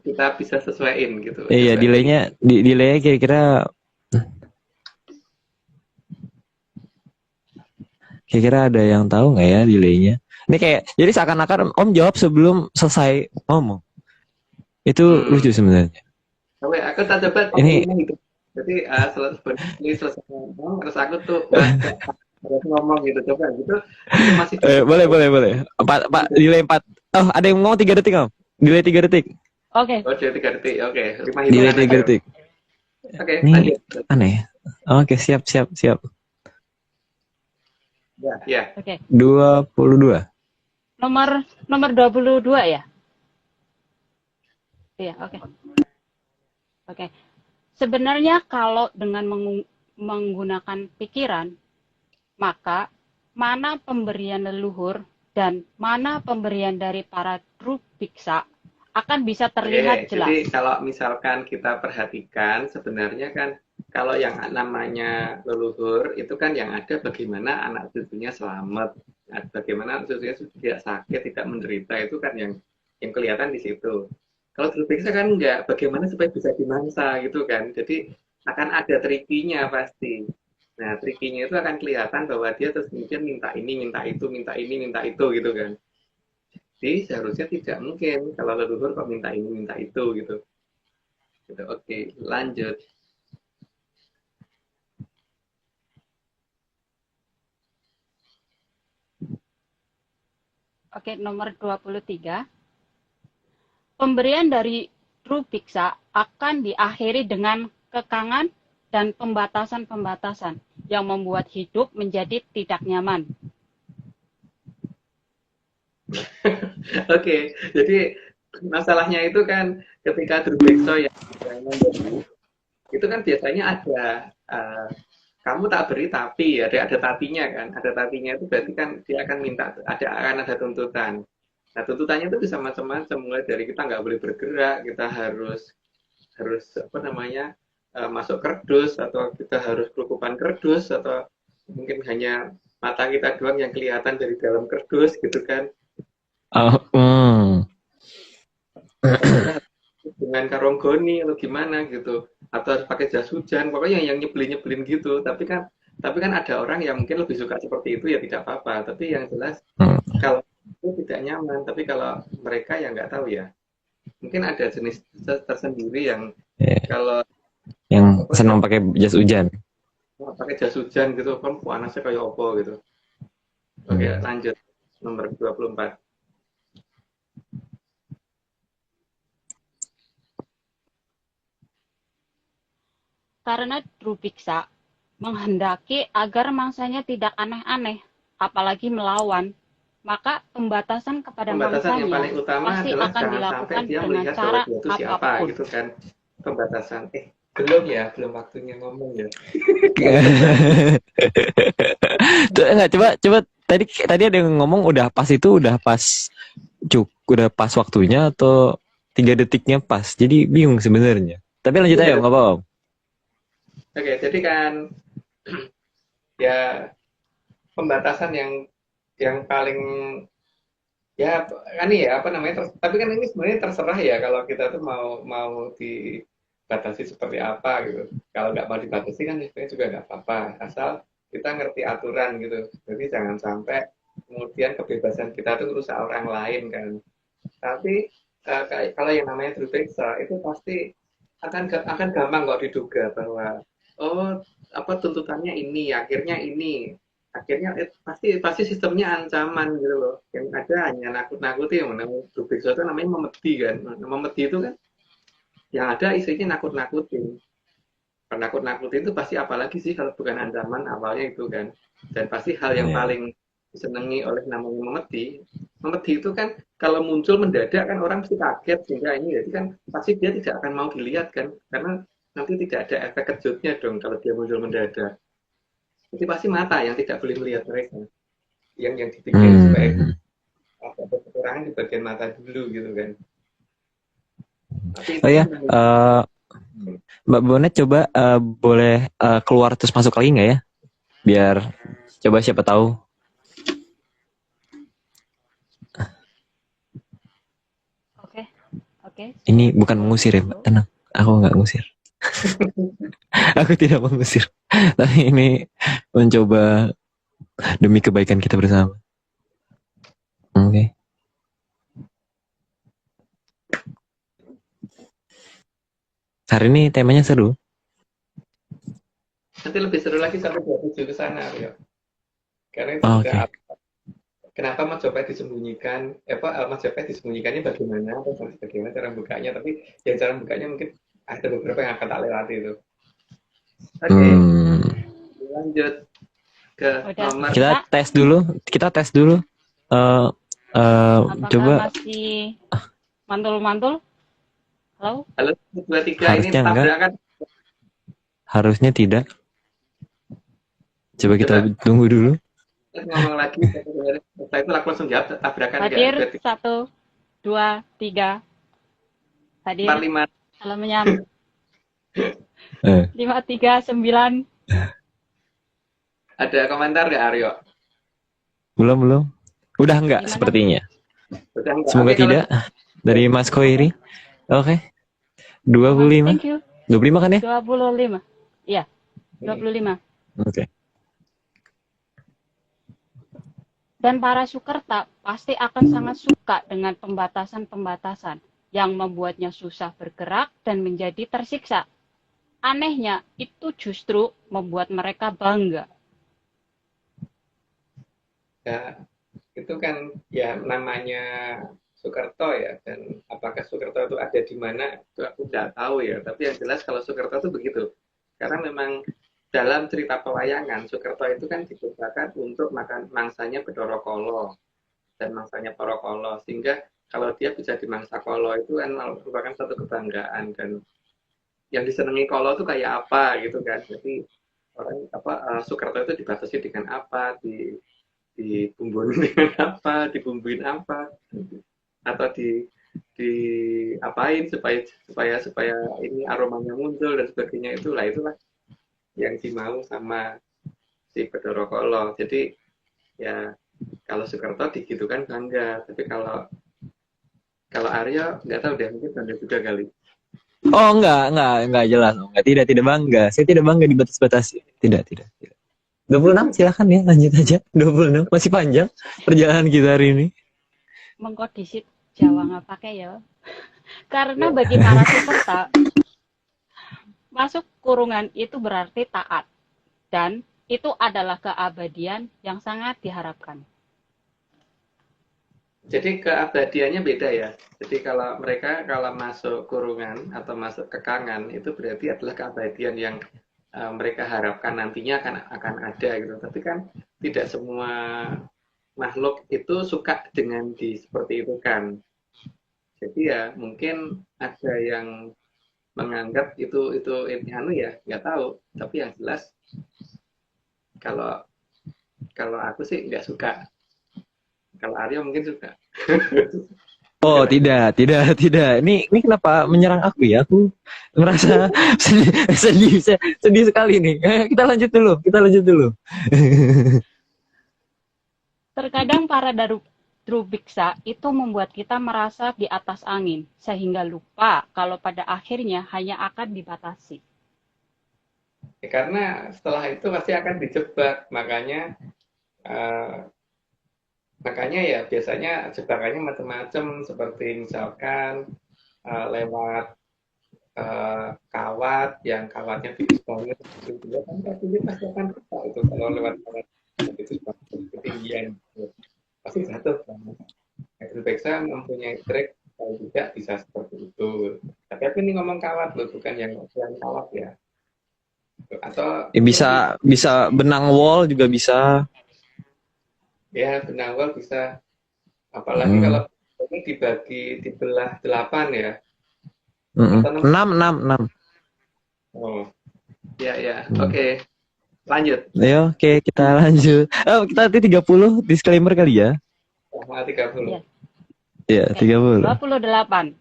kita bisa sesuaiin gitu. Iya, Coba delaynya kira-kira ada yang tahu nggak ya delaynya? Ini kayak jadi seakan-akan Om jawab sebelum selesai ngomong. Itu lucu sebenarnya. Oke, aku tak coba Ini pakai gitu. Jadi selesai ngomong terus aku tuh harus ngomong gitu coba gitu itu masih boleh. Pak delay 4. Oh, ada yang ngomong 3 detik, Om. Delay 3 detik. oke. Oh, jadi 3 detik. Oke, 5 Delay hitungan 3 aja. detik. Oke, Ini lanjut. aneh. Oke, siap. Ya. Oke. 22. Nomor 22 ya? Iya, oke. Oke. Sebenarnya kalau dengan menggunakan pikiran, maka mana pemberian leluhur dan mana pemberian dari para guru biksa akan bisa terlihat Oke, jelas. jadi kalau misalkan kita perhatikan sebenarnya kan kalau yang namanya leluhur itu kan yang ada bagaimana anak cucunya selamat, bagaimana anak cucunya tidak sakit, tidak menderita itu kan yang kelihatan di situ. Kalau terperiksa kan enggak, bagaimana supaya bisa dimangsa gitu kan. Jadi akan ada trikinya pasti. Nah, trikinya itu akan kelihatan bahwa dia terus kemudian minta ini, minta itu, minta ini, minta itu gitu kan. Jadi seharusnya tidak mungkin kalau leluhur kok minta ini, minta itu gitu. Gitu. Oke, lanjut. Oke, nomor 23. Pemberian dari guru biksa akan diakhiri dengan kekangan dan pembatasan-pembatasan yang membuat hidup menjadi tidak nyaman. Oke, jadi masalahnya itu kan ketika Drubekso yang memberi, itu kan biasanya ada kamu tak beri tapi ada tapinya kan, ada tapinya itu berarti kan dia akan minta akan ada tuntutan. Nah tuntutannya itu bisa macam-macam mulai dari kita nggak boleh bergerak, kita harus apa namanya masuk kerdus atau kita harus kelukupan kerdus atau mungkin hanya mata kita doang yang kelihatan dari dalam kerdus gitu kan. Atau kita dengan karonggoni atau gimana gitu atau harus pakai jas hujan pokoknya yang nyebelin gitu tapi kan ada orang yang mungkin lebih suka seperti itu ya tidak apa-apa tapi yang jelas kalau itu tidak nyaman tapi kalau mereka yang nggak tahu ya mungkin ada jenis tersendiri yang kalau yang senang pakai jas hujan gitu kan panasnya kayak apa gitu. Oke, lanjut nomor 24. Karena Drubiksa menghendaki agar mangsanya tidak aneh-aneh, apalagi melawan, maka pembatasan kepada Pembatasan yang mangsanya paling utama pasti adalah akan jangan dilakukan sampai dia dengan melihat cara bahwa dia itu siapa apapun. gitu kan. Pembatasan. Belum waktunya ngomong ya. Coba tadi ada yang ngomong udah pas waktunya atau 3 detiknya pas. Jadi bingung sebenarnya. Tapi lanjut aja, nggak apa-apa. Oke, jadi kan ya pembatasan yang paling ya kan ya apa namanya tapi kan ini sebenarnya terserah ya kalau kita tuh mau dibatasi seperti apa gitu. Kalau nggak mau dibatasi kan sebenarnya juga nggak apa-apa asal kita ngerti aturan gitu. Jadi jangan sampai kemudian kebebasan kita tuh rusak orang lain kan. Tapi kalau yang namanya terperiksa itu pasti akan gampang kok diduga bahwa apa tuntutannya ini akhirnya pasti sistemnya ancaman gitu loh yang ada hanya nakut-nakuti yang namanya Drubiksa itu namanya memedi kan memedi itu kan yang ada isinya nakut-nakutin nakut-nakutin itu pasti apalagi sih kalau bukan ancaman awalnya itu kan dan pasti hal yang paling disenangi oleh namanya memedi itu kan kalau muncul mendadak kan orang pasti kaget sehingga ini jadi kan pasti dia tidak akan mau dilihat kan karena nanti tidak ada efek kejutnya dong kalau dia muncul mendadak. Itu pasti mata yang tidak boleh melihat mereka. Yang dibikin supaya ada kekurangan di bagian mata dulu gitu kan. Tapi Oh itu ya, kan Mbak Bonet coba boleh keluar terus masuk lagi nggak ya? Biar coba siapa tahu. Oke, oke. Ini bukan mengusir ya, Mbak. Tenang. Aku nggak ngusir. Aku tidak mengusir. Tapi ini mencoba demi kebaikan kita bersama. Oke. Hari ini temanya seru. nanti lebih seru lagi sampai 27 ke sana, ya. Karena itu Oh, juga oke. kenapa Majapahit disembunyikan, Majapahit disembunyikannya bagaimana, atau bagaimana cara bukanya, tapi yang cara bukanya mungkin ada beberapa yang akan tak lewati itu. Oke, Hmm. lanjut ke Udah nomor. Kita bisa? tes dulu. Kita tes dulu. Eh, Apakah coba masih mantul-mantul? Halo? Halo, 2, 3 ini harusnya enggak. tabrakan. Harusnya tidak. Coba kita Coba tunggu dulu. ngomong lagi. Setelah itu langsung jawab tabrakan Hadir enggak. 1, 2, 3. Hadir. 45. Salam menyam. Eh, 5, 3, 9. Ada komentar nggak Aryo? belum. Udah enggak Gimana? sepertinya. Udah enggak? Semoga Oke, kalau tidak. Dari Mas Koiri. Oke. Mas, 25. thank you. 25 kan ya? 25. Iya, 25. Oke. Dan para Sukerta pasti akan sangat suka dengan pembatasan-pembatasan yang membuatnya susah bergerak dan menjadi tersiksa. Anehnya, itu justru membuat mereka bangga. ya, itu kan ya namanya Soekarto ya, dan apakah Soekarto itu ada di mana itu aku tidak tahu ya, tapi yang jelas kalau Soekarto itu begitu, karena memang dalam cerita pewayangan Soekarto itu kan diciptakan untuk makan mangsanya Bathara Kala dan mangsanya Para Kala, sehingga kalau dia bisa dimangsa Kala itu kan merupakan satu kebanggaan, dan yang disenangi Kala itu kayak apa gitu kan. Jadi orang Soekarto itu dibatasi dengan apa, dibumbuin dengan apa, dibumbuin apa, atau di apain supaya ini aromanya muncul dan sebagainya, itulah yang dimau sama si Bathara Kala. Jadi ya kalau Soekarto digitukan bangga, tapi kalau Aryo nggak tahu deh, mungkin bangga juga kali. Oh, enggak jelas. Oh, enggak, tidak bangga. Saya tidak bangga dibatas-batasi. Tidak. 26 silakan ya, lanjut aja. 26 masih panjang perjalanan kita hari ini. Mengkodisit Jawa nggak pakai ya. Karena bagi para Sukerta, masuk kurungan itu berarti taat. Dan itu adalah keabadian yang sangat diharapkan. Jadi keabadiannya beda ya. Jadi kalau mereka masuk kurungan atau masuk kekangan itu berarti adalah keabadian yang mereka harapkan nantinya akan ada gitu. Tapi kan tidak semua makhluk itu suka dengan seperti itu kan. Jadi ya mungkin ada yang menganggap itu ini ya, nggak tahu. Tapi yang jelas kalau aku sih nggak suka. Kalau Aryo mungkin suka. Oh, tidak. Ini kenapa menyerang aku ya? Aku merasa sedih sekali nih. Kita lanjut dulu. Terkadang para drubiksa itu membuat kita merasa di atas angin, sehingga lupa kalau pada akhirnya hanya akan dibatasi. Ya, karena setelah itu pasti akan dijebak, makanya ya biasanya jebakannya macam-macam, seperti misalkan lewat kawat yang kawatnya tipis banget, kan pasti akan rusak itu kalau lewat kawat tipis banget ketinggian, pasti jatuh kan. Hydropexa mempunyai trik kalau tidak bisa seperti itu. Tapi aku ini ngomong kawat loh, bukan yang kawat ya. Atau Bisa benang wall juga bisa. ya benang wall bisa, apalagi kalau ini dibelah 8 ya. 6. Oh ya. Oke. Lanjut. Ayo, oke, kita lanjut. Oh, kita nanti 30 disclaimer kali ya. Sama 30. Iya, 30. 28.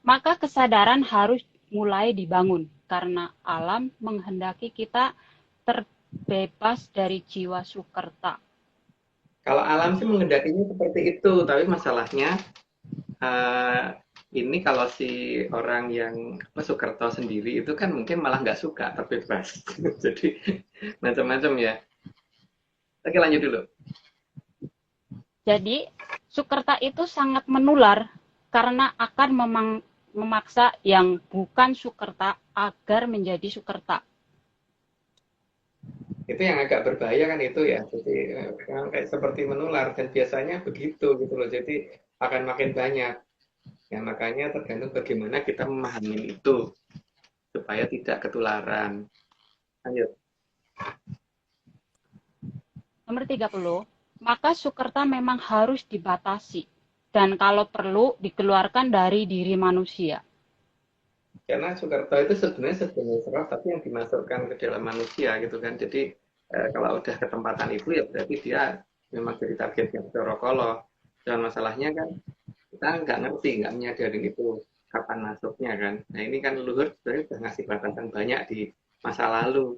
Maka kesadaran harus mulai dibangun karena alam menghendaki kita terbebas dari jiwa sukerta. Kalau alam sih menghendakinya seperti itu, tapi masalahnya ini kalau si orang yang Sukerto sendiri itu kan mungkin malah nggak suka terbebas. Jadi macam-macam ya. Oke, lanjut dulu. Jadi sukerta itu sangat menular karena akan memaksa yang bukan sukerta agar menjadi sukerta. Itu yang agak berbahaya kan itu ya. Jadi kayak seperti menular dan biasanya begitu gitu loh. Jadi akan makin banyak. Ya makanya tergantung bagaimana kita memahami itu supaya tidak ketularan. Lanjut. Nomor 30, maka sukerta memang harus dibatasi dan kalau perlu dikeluarkan dari diri manusia. Karena Sukerto itu sebenarnya sejenis roh tapi yang dimasukkan ke dalam manusia gitu kan. Jadi kalau udah ketempatan itu ya berarti dia memang jadi targetnya Corokolo. Dan masalahnya kan kita nggak ngerti, nggak menyadari itu kapan masuknya kan. Nah ini kan leluhur sebenarnya udah ngasih batasan banyak di masa lalu.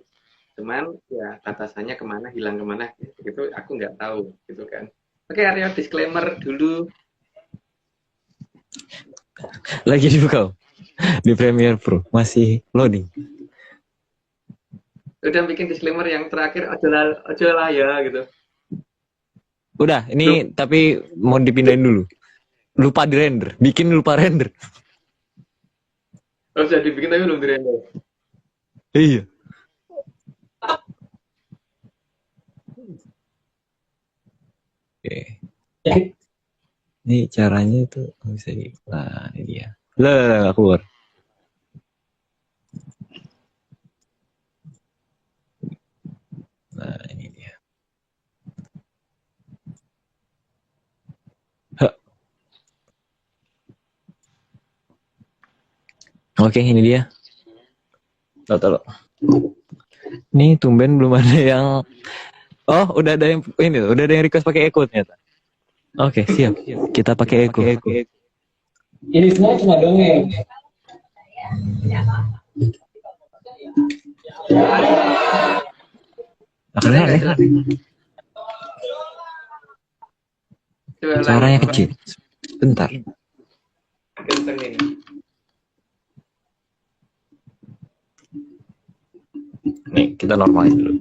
Cuman ya batasannya kemana, hilang kemana, gitu aku nggak tahu gitu kan. Oke, area disclaimer dulu. Lagi dibuka di Premiere Pro, masih loading. Udah bikin disclaimer yang terakhir, ojo lah ya gitu. Udah, ini tapi mau dipindahin dulu. Lupa di render, bikin lupa render. Oh, sudah dibikin tapi belum dirender. Iya. Oke. Ini caranya itu bisa di. Nah, ini dia. Lah, keluar. Nah, ini dia. Oke, ini dia. Tahu. Ini tumben belum ada yang. Oh, udah ada yang ini, udah ada yang request pakai echo ternyata. Oke, siap. Kita pakai echo. Ini semua cuma dongeng. Akhirnya aneh. Suaranya kecil. Bentar. Kenceng ini. Nih, kita normalin dulu.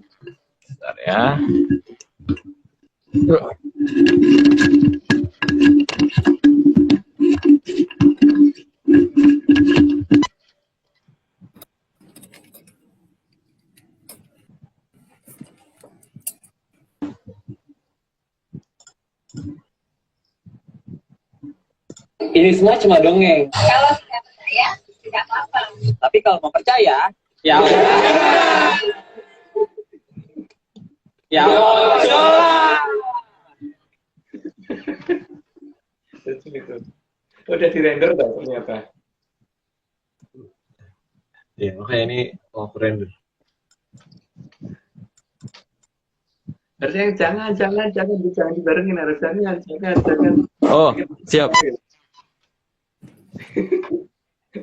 Bentar ya. Ini semua cuma dongeng. Kalau tidak percaya, tidak apa-apa. Tapi kalau mau percaya, ya ya Itu. Udah dirender nggak ternyata? Ya, makanya ini mau render. Harusnya yang jangan dibarengin, harus jangan. Oh, siap.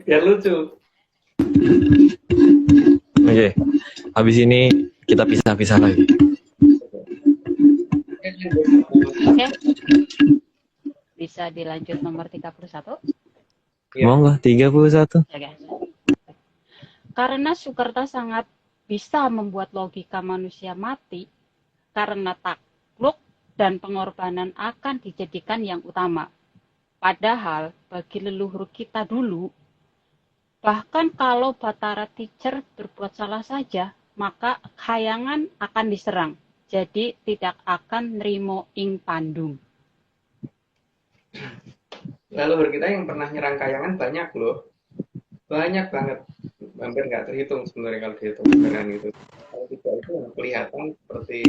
Biar lucu. Oke. Habis ini kita pisah-pisah lagi. Oke. Bisa dilanjut nomor 31. Ya. Mau nggak? 31. Ya, guys. Karena Sukerta sangat bisa membuat logika manusia mati karena takluk dan pengorbanan akan dijadikan yang utama. Padahal bagi leluhur kita dulu, bahkan kalau Batara Teacher berbuat salah saja, maka khayangan akan diserang. Jadi tidak akan nerimo ing pandung. Leluhur kita yang pernah nyerang kayangan banyak loh. Banyak banget. Hampir nggak terhitung sebenarnya kalau dihitung beneran gitu. Kalau tidak itu yang kelihatan seperti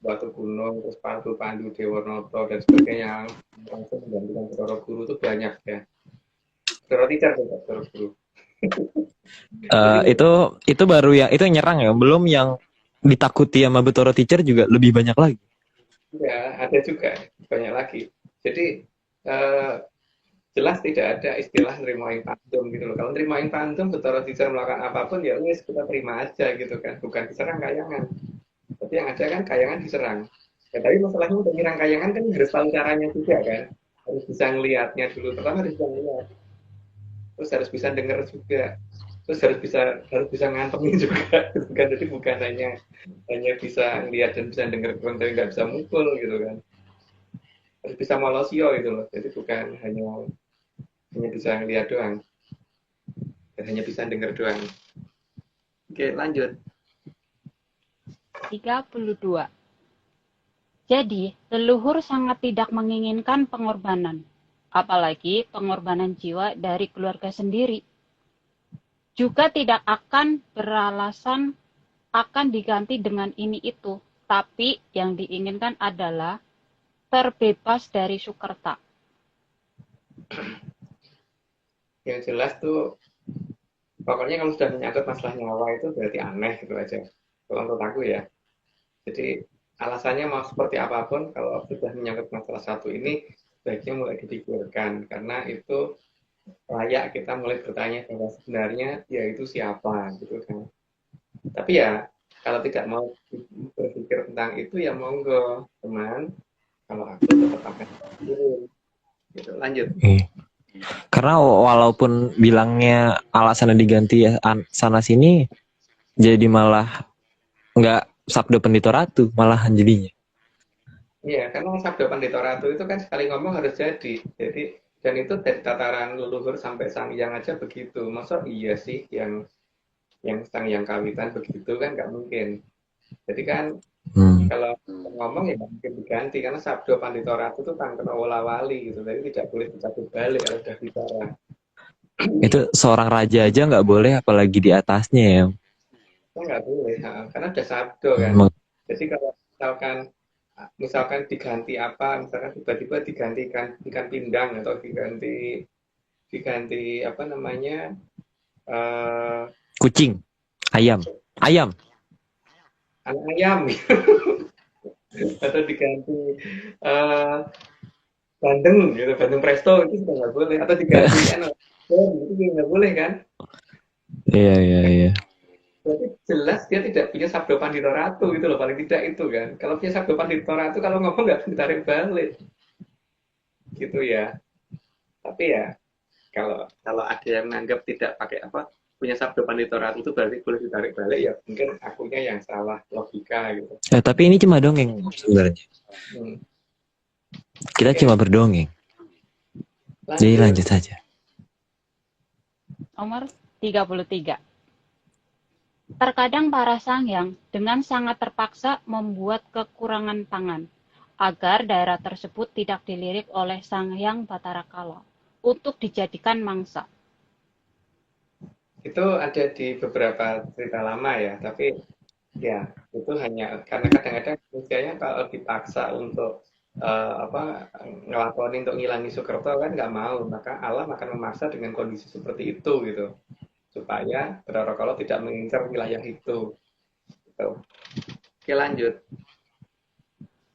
Batu Gunung, terus Pandu Dewonoto dan sebagainya langsung menggantikan Batara Guru itu banyak ya. Batara Teacher juga Batara Guru. Itu baru yang itu yang nyerang ya, belum yang ditakuti sama Batara Teacher juga lebih banyak lagi. Ya, ada juga banyak lagi. Jadi jelas tidak ada istilah nerimain tandem gitu loh. Kalau nerimain tandem, Betara teacher melakukan apapun, ya wes kita terima aja gitu kan. Bukan diserang kayangan. Tapi yang ada kan kayangan diserang. Ya, tapi masalahnya untuk nyerang kayangan kan harus tahu caranya juga kan. Harus bisa ngelihatnya dulu. Pertama harus bisa ngelihat. Terus harus bisa denger juga. Terus harus bisa ngantongin juga. Bukan, jadi bukan hanya bisa ngelihat dan bisa denger tapi nggak bisa mukul gitu kan. Harus bisa molosio gitu loh. Jadi bukan hanya bisa ngelihat doang. Dan hanya bisa denger doang. Oke, lanjut. 32. Jadi, leluhur sangat tidak menginginkan pengorbanan, apalagi pengorbanan jiwa dari keluarga sendiri. Juga tidak akan beralasan akan diganti dengan ini itu, tapi yang diinginkan adalah terbebas dari Sukerta. Yang jelas tuh, pokoknya kalau sudah menyangkut masalah nyawa itu berarti aneh gitu aja. Kalau menurut aku ya. Jadi alasannya mau seperti apapun, kalau sudah menyangkut masalah satu ini, sebaiknya mulai dipikirkan. Karena itu layak kita mulai bertanya bahwa sebenarnya ya itu siapa gitu kan. Tapi ya kalau tidak mau berpikir tentang itu ya monggo teman. Kalau aku tetap akan gitu. Lanjut. Karena walaupun bilangnya alasannya diganti ya sana sini, jadi malah nggak Sabdo Pendito Ratu malahan jadinya. Iya, karena Sabdo Pandito Ratu itu kan sekali ngomong harus jadi. Jadi dan itu dari tataran leluhur sampai sang yang aja begitu. Masa iya sih yang sang yang kawitan begitu kan nggak mungkin. Jadi kan kalau ngomong ya nggak mungkin diganti karena Sabdo Pandito Ratu itu kan kena wala wali gitu. Jadi tidak boleh dicabut balik kalau sudah bicara. Itu seorang raja aja nggak boleh, apalagi di atasnya ya. Kan nggak boleh, karena udah Sabdo kan. Jadi kalau misalkan diganti apa, misalkan tiba-tiba digantikan ikan pindang atau diganti apa namanya Kucing, ayam, anak ayam atau diganti bandeng gitu, bandeng presto itu sudah nggak boleh, atau diganti itu juga nggak boleh kan. Iya. Berarti jelas dia tidak punya Sabdo Pandito Ratu gitu loh, paling tidak itu kan. Kalau punya Sabdo Pandito Ratu kalau ngomong nggak ditarik balik gitu ya. Tapi ya kalau ada yang menganggap tidak pakai apa punya Sabdo Pandito Ratu itu berarti boleh ditarik balik, ya mungkin akunya yang salah logika gitu. Tapi ini cuma dongeng sebenarnya. Kita cuma berdongeng. Jadi lanjut saja. Nomor 33. Terkadang para sangyang dengan sangat terpaksa membuat kekurangan pangan agar daerah tersebut tidak dilirik oleh Sanghyang Batarakala untuk dijadikan mangsa. Itu ada di beberapa cerita lama ya, tapi ya itu hanya karena kadang-kadang manusianya kalau dipaksa untuk ngelakoni untuk ngilangi Sukerto kan nggak mau, maka alam akan memaksa dengan kondisi seperti itu gitu supaya Betara tidak mengincar wilayah itu gitu. Oke, lanjut.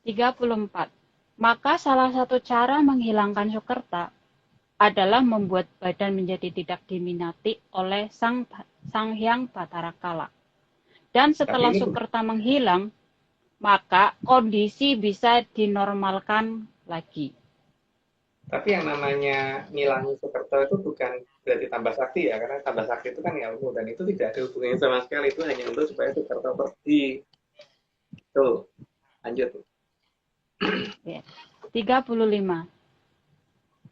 34. Maka salah satu cara menghilangkan Sukerta adalah membuat badan menjadi tidak diminati oleh Sanghyang Batarakala. Dan setelah Sukerta menghilang, maka kondisi bisa dinormalkan lagi. Tapi yang namanya ngilangi Sukerto itu bukan berarti tambah sakti ya, karena tambah sakti itu kan ilmu dan itu tidak ada hubungannya sama sekali, itu hanya untuk supaya Sukerto pergi. Tuh, lanjut. 35.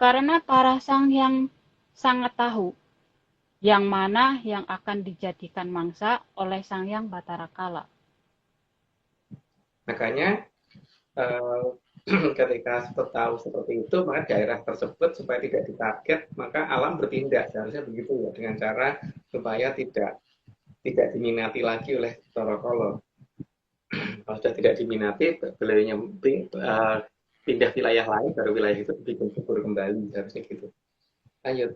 Karena para sangyang sangat tahu yang mana yang akan dijadikan mangsa oleh Sanghyang Batarakala. Makanya ketika tahu seperti itu, maka daerah tersebut supaya tidak ditarget, maka alam bertindak, seharusnya begitu ya, dengan cara supaya tidak diminati lagi oleh Betara. Kalau sudah tidak diminati, beliaunya pindah wilayah lain, baru wilayah itu dibikin subur kembali, seharusnya gitu. Lanjut.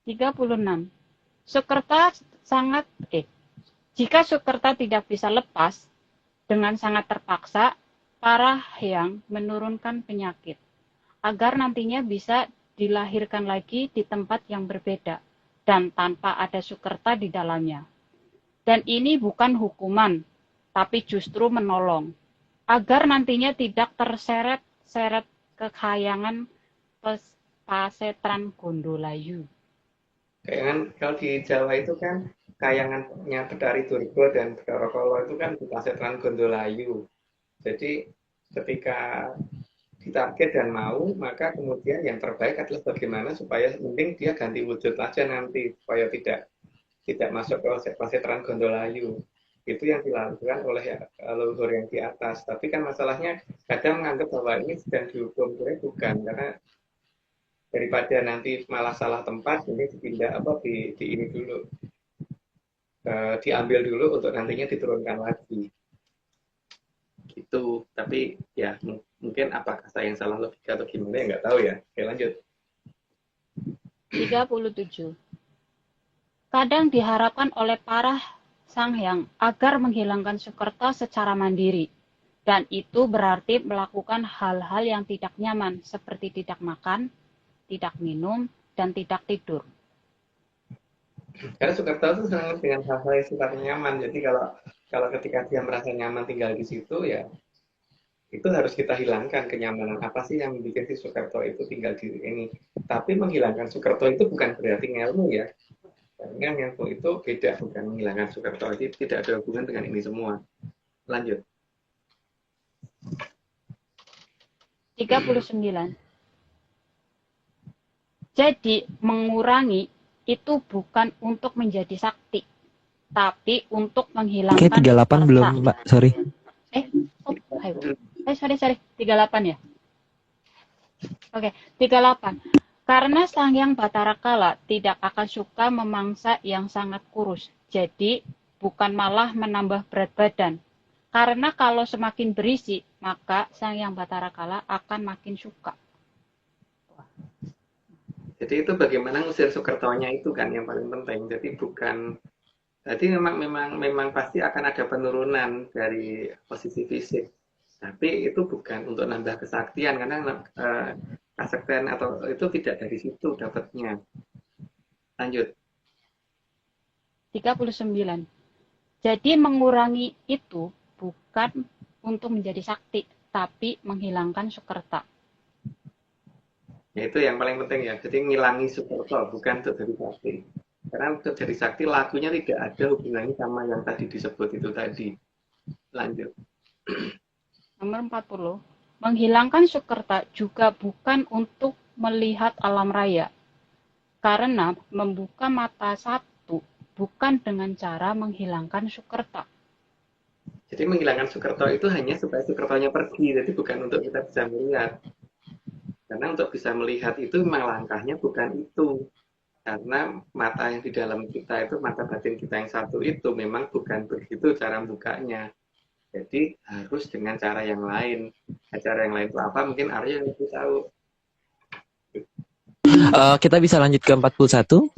36. Jika Sukerta tidak bisa lepas, dengan sangat terpaksa, para hyang menurunkan penyakit, agar nantinya bisa dilahirkan lagi di tempat yang berbeda dan tanpa ada Sukerta di dalamnya. Dan ini bukan hukuman, tapi justru menolong, agar nantinya tidak terseret-seret kekhayangan pasetran Gondolayu. Kayangan kalau di Jawa itu kan kayangannya Betari Durga dan Bathara Kala itu kan di Pasetran Gondolayu. Jadi ketika ditarget dan mau, maka kemudian yang terbaik adalah bagaimana supaya mending dia ganti wujud aja nanti supaya tidak masuk ke Pasetran Gondolayu. Itu yang dilakukan oleh leluhur yang di atas. Tapi kan masalahnya kadang menganggap bahwa ini sedang dihukum, bukan, karena daripada nanti malah salah tempat, ini dipindah di ini dulu, diambil dulu untuk nantinya diturunkan lagi. Gitu. Tapi ya mungkin apakah saya yang salah logika atau gimana ya nggak tahu ya. Oke, lanjut. 37. Kadang diharapkan oleh para Sanghyang agar menghilangkan Sukerta secara mandiri. Dan itu berarti melakukan hal-hal yang tidak nyaman seperti tidak makan, tidak minum, dan tidak tidur. Karena Sukerta itu senang dengan hal-hal yang sifatnya nyaman. Jadi kalau ketika dia merasa nyaman tinggal di situ, ya itu harus kita hilangkan kenyamanan apa sih yang membuat si Sukerto itu tinggal di ini. Tapi menghilangkan Sukerto itu bukan berarti ngelmu ya. Karena ngelmu itu beda, bukan menghilangkan Sukerto. Jadi tidak ada hubungan dengan ini semua. Lanjut. 39. Jadi, mengurangi itu bukan untuk menjadi sakti, tapi untuk menghilangkan Oke, 38 belum, Mbak. Sorry. Sorry. 38 ya? Oke, 38. Karena Sanghyang Bathara Kala tidak akan suka memangsa yang sangat kurus. Jadi, bukan malah menambah berat badan. Karena kalau semakin berisi, maka Sanghyang Bathara Kala akan makin suka. Jadi itu bagaimana ngusir Sukertonya itu kan yang paling penting. Jadi memang pasti akan ada penurunan dari posisi fisik. Tapi itu bukan untuk nambah kesaktian karena kesaktian atau itu tidak dari situ dapatnya. Lanjut. 39. Jadi mengurangi itu bukan untuk menjadi sakti, tapi menghilangkan Sukerta. Ya, itu yang paling penting ya. Jadi ngilangi Sukerto, bukan untuk jadi sakti. Karena untuk jadi sakti lakunya tidak ada hubungannya sama yang tadi disebut itu tadi. Lanjut. Nomor 40. Menghilangkan Sukerta juga bukan untuk melihat alam raya. Karena membuka mata satu bukan dengan cara menghilangkan Sukerta. Jadi menghilangkan Sukerto itu hanya supaya Sukertonya pergi, jadi bukan untuk kita bisa melihat. Karena untuk bisa melihat itu memang langkahnya bukan itu. Karena mata yang di dalam kita itu, mata batin kita yang satu itu memang bukan begitu cara bukanya. Jadi harus dengan cara yang lain. Cara yang lain itu apa? Mungkin Arya yang lebih tahu. Kita bisa lanjut ke 41.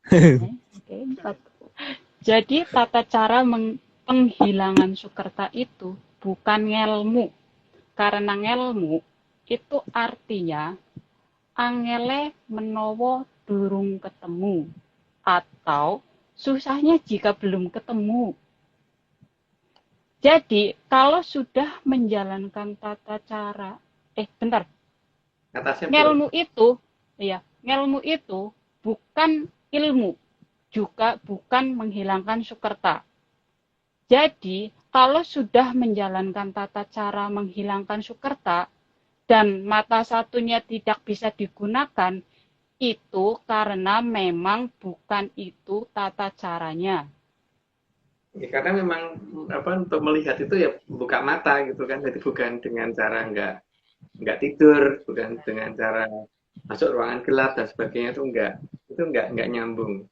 Oke, 40. Jadi tata cara penghilangan Sukerta itu bukan ngelmu. Karena ngelmu itu artinya angele menowo durung ketemu atau susahnya jika belum ketemu. Jadi kalau sudah menjalankan tata cara, ngelmu itu bukan ilmu, juga bukan menghilangkan Sukerta. Jadi kalau sudah menjalankan tata cara menghilangkan Sukerta dan mata satunya tidak bisa digunakan, itu karena memang bukan itu tata caranya. Ya, karena memang untuk melihat itu ya buka mata gitu kan, jadi bukan dengan cara nggak tidur, bukan dengan cara masuk ruangan gelap dan sebagainya, itu nggak nyambung.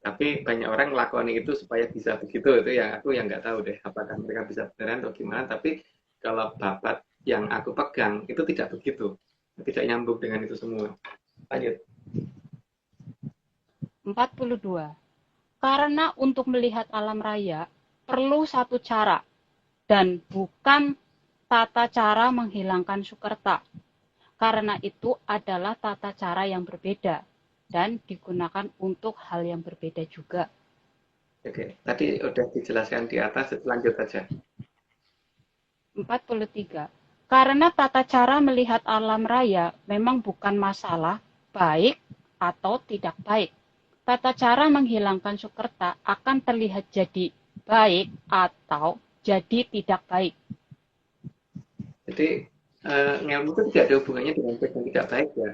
Tapi banyak orang lakoni itu supaya bisa begitu, itu yang aku yang nggak tahu deh apakah mereka bisa beneran atau gimana. Tapi kalau babat yang aku pegang itu tidak begitu, tidak nyambung dengan itu semua. Lanjut. 42. Karena untuk melihat alam raya perlu satu cara dan bukan tata cara menghilangkan Sukerta. Karena itu adalah tata cara yang berbeda dan digunakan untuk hal yang berbeda juga. Oke, tadi udah dijelaskan di atas, lanjut aja. 43. Karena tata cara melihat alam raya memang bukan masalah baik atau tidak baik. Tata cara menghilangkan Sukerta akan terlihat jadi baik atau jadi tidak baik. Jadi ilmu itu tidak ada hubungannya dengan baik dan tidak baik ya.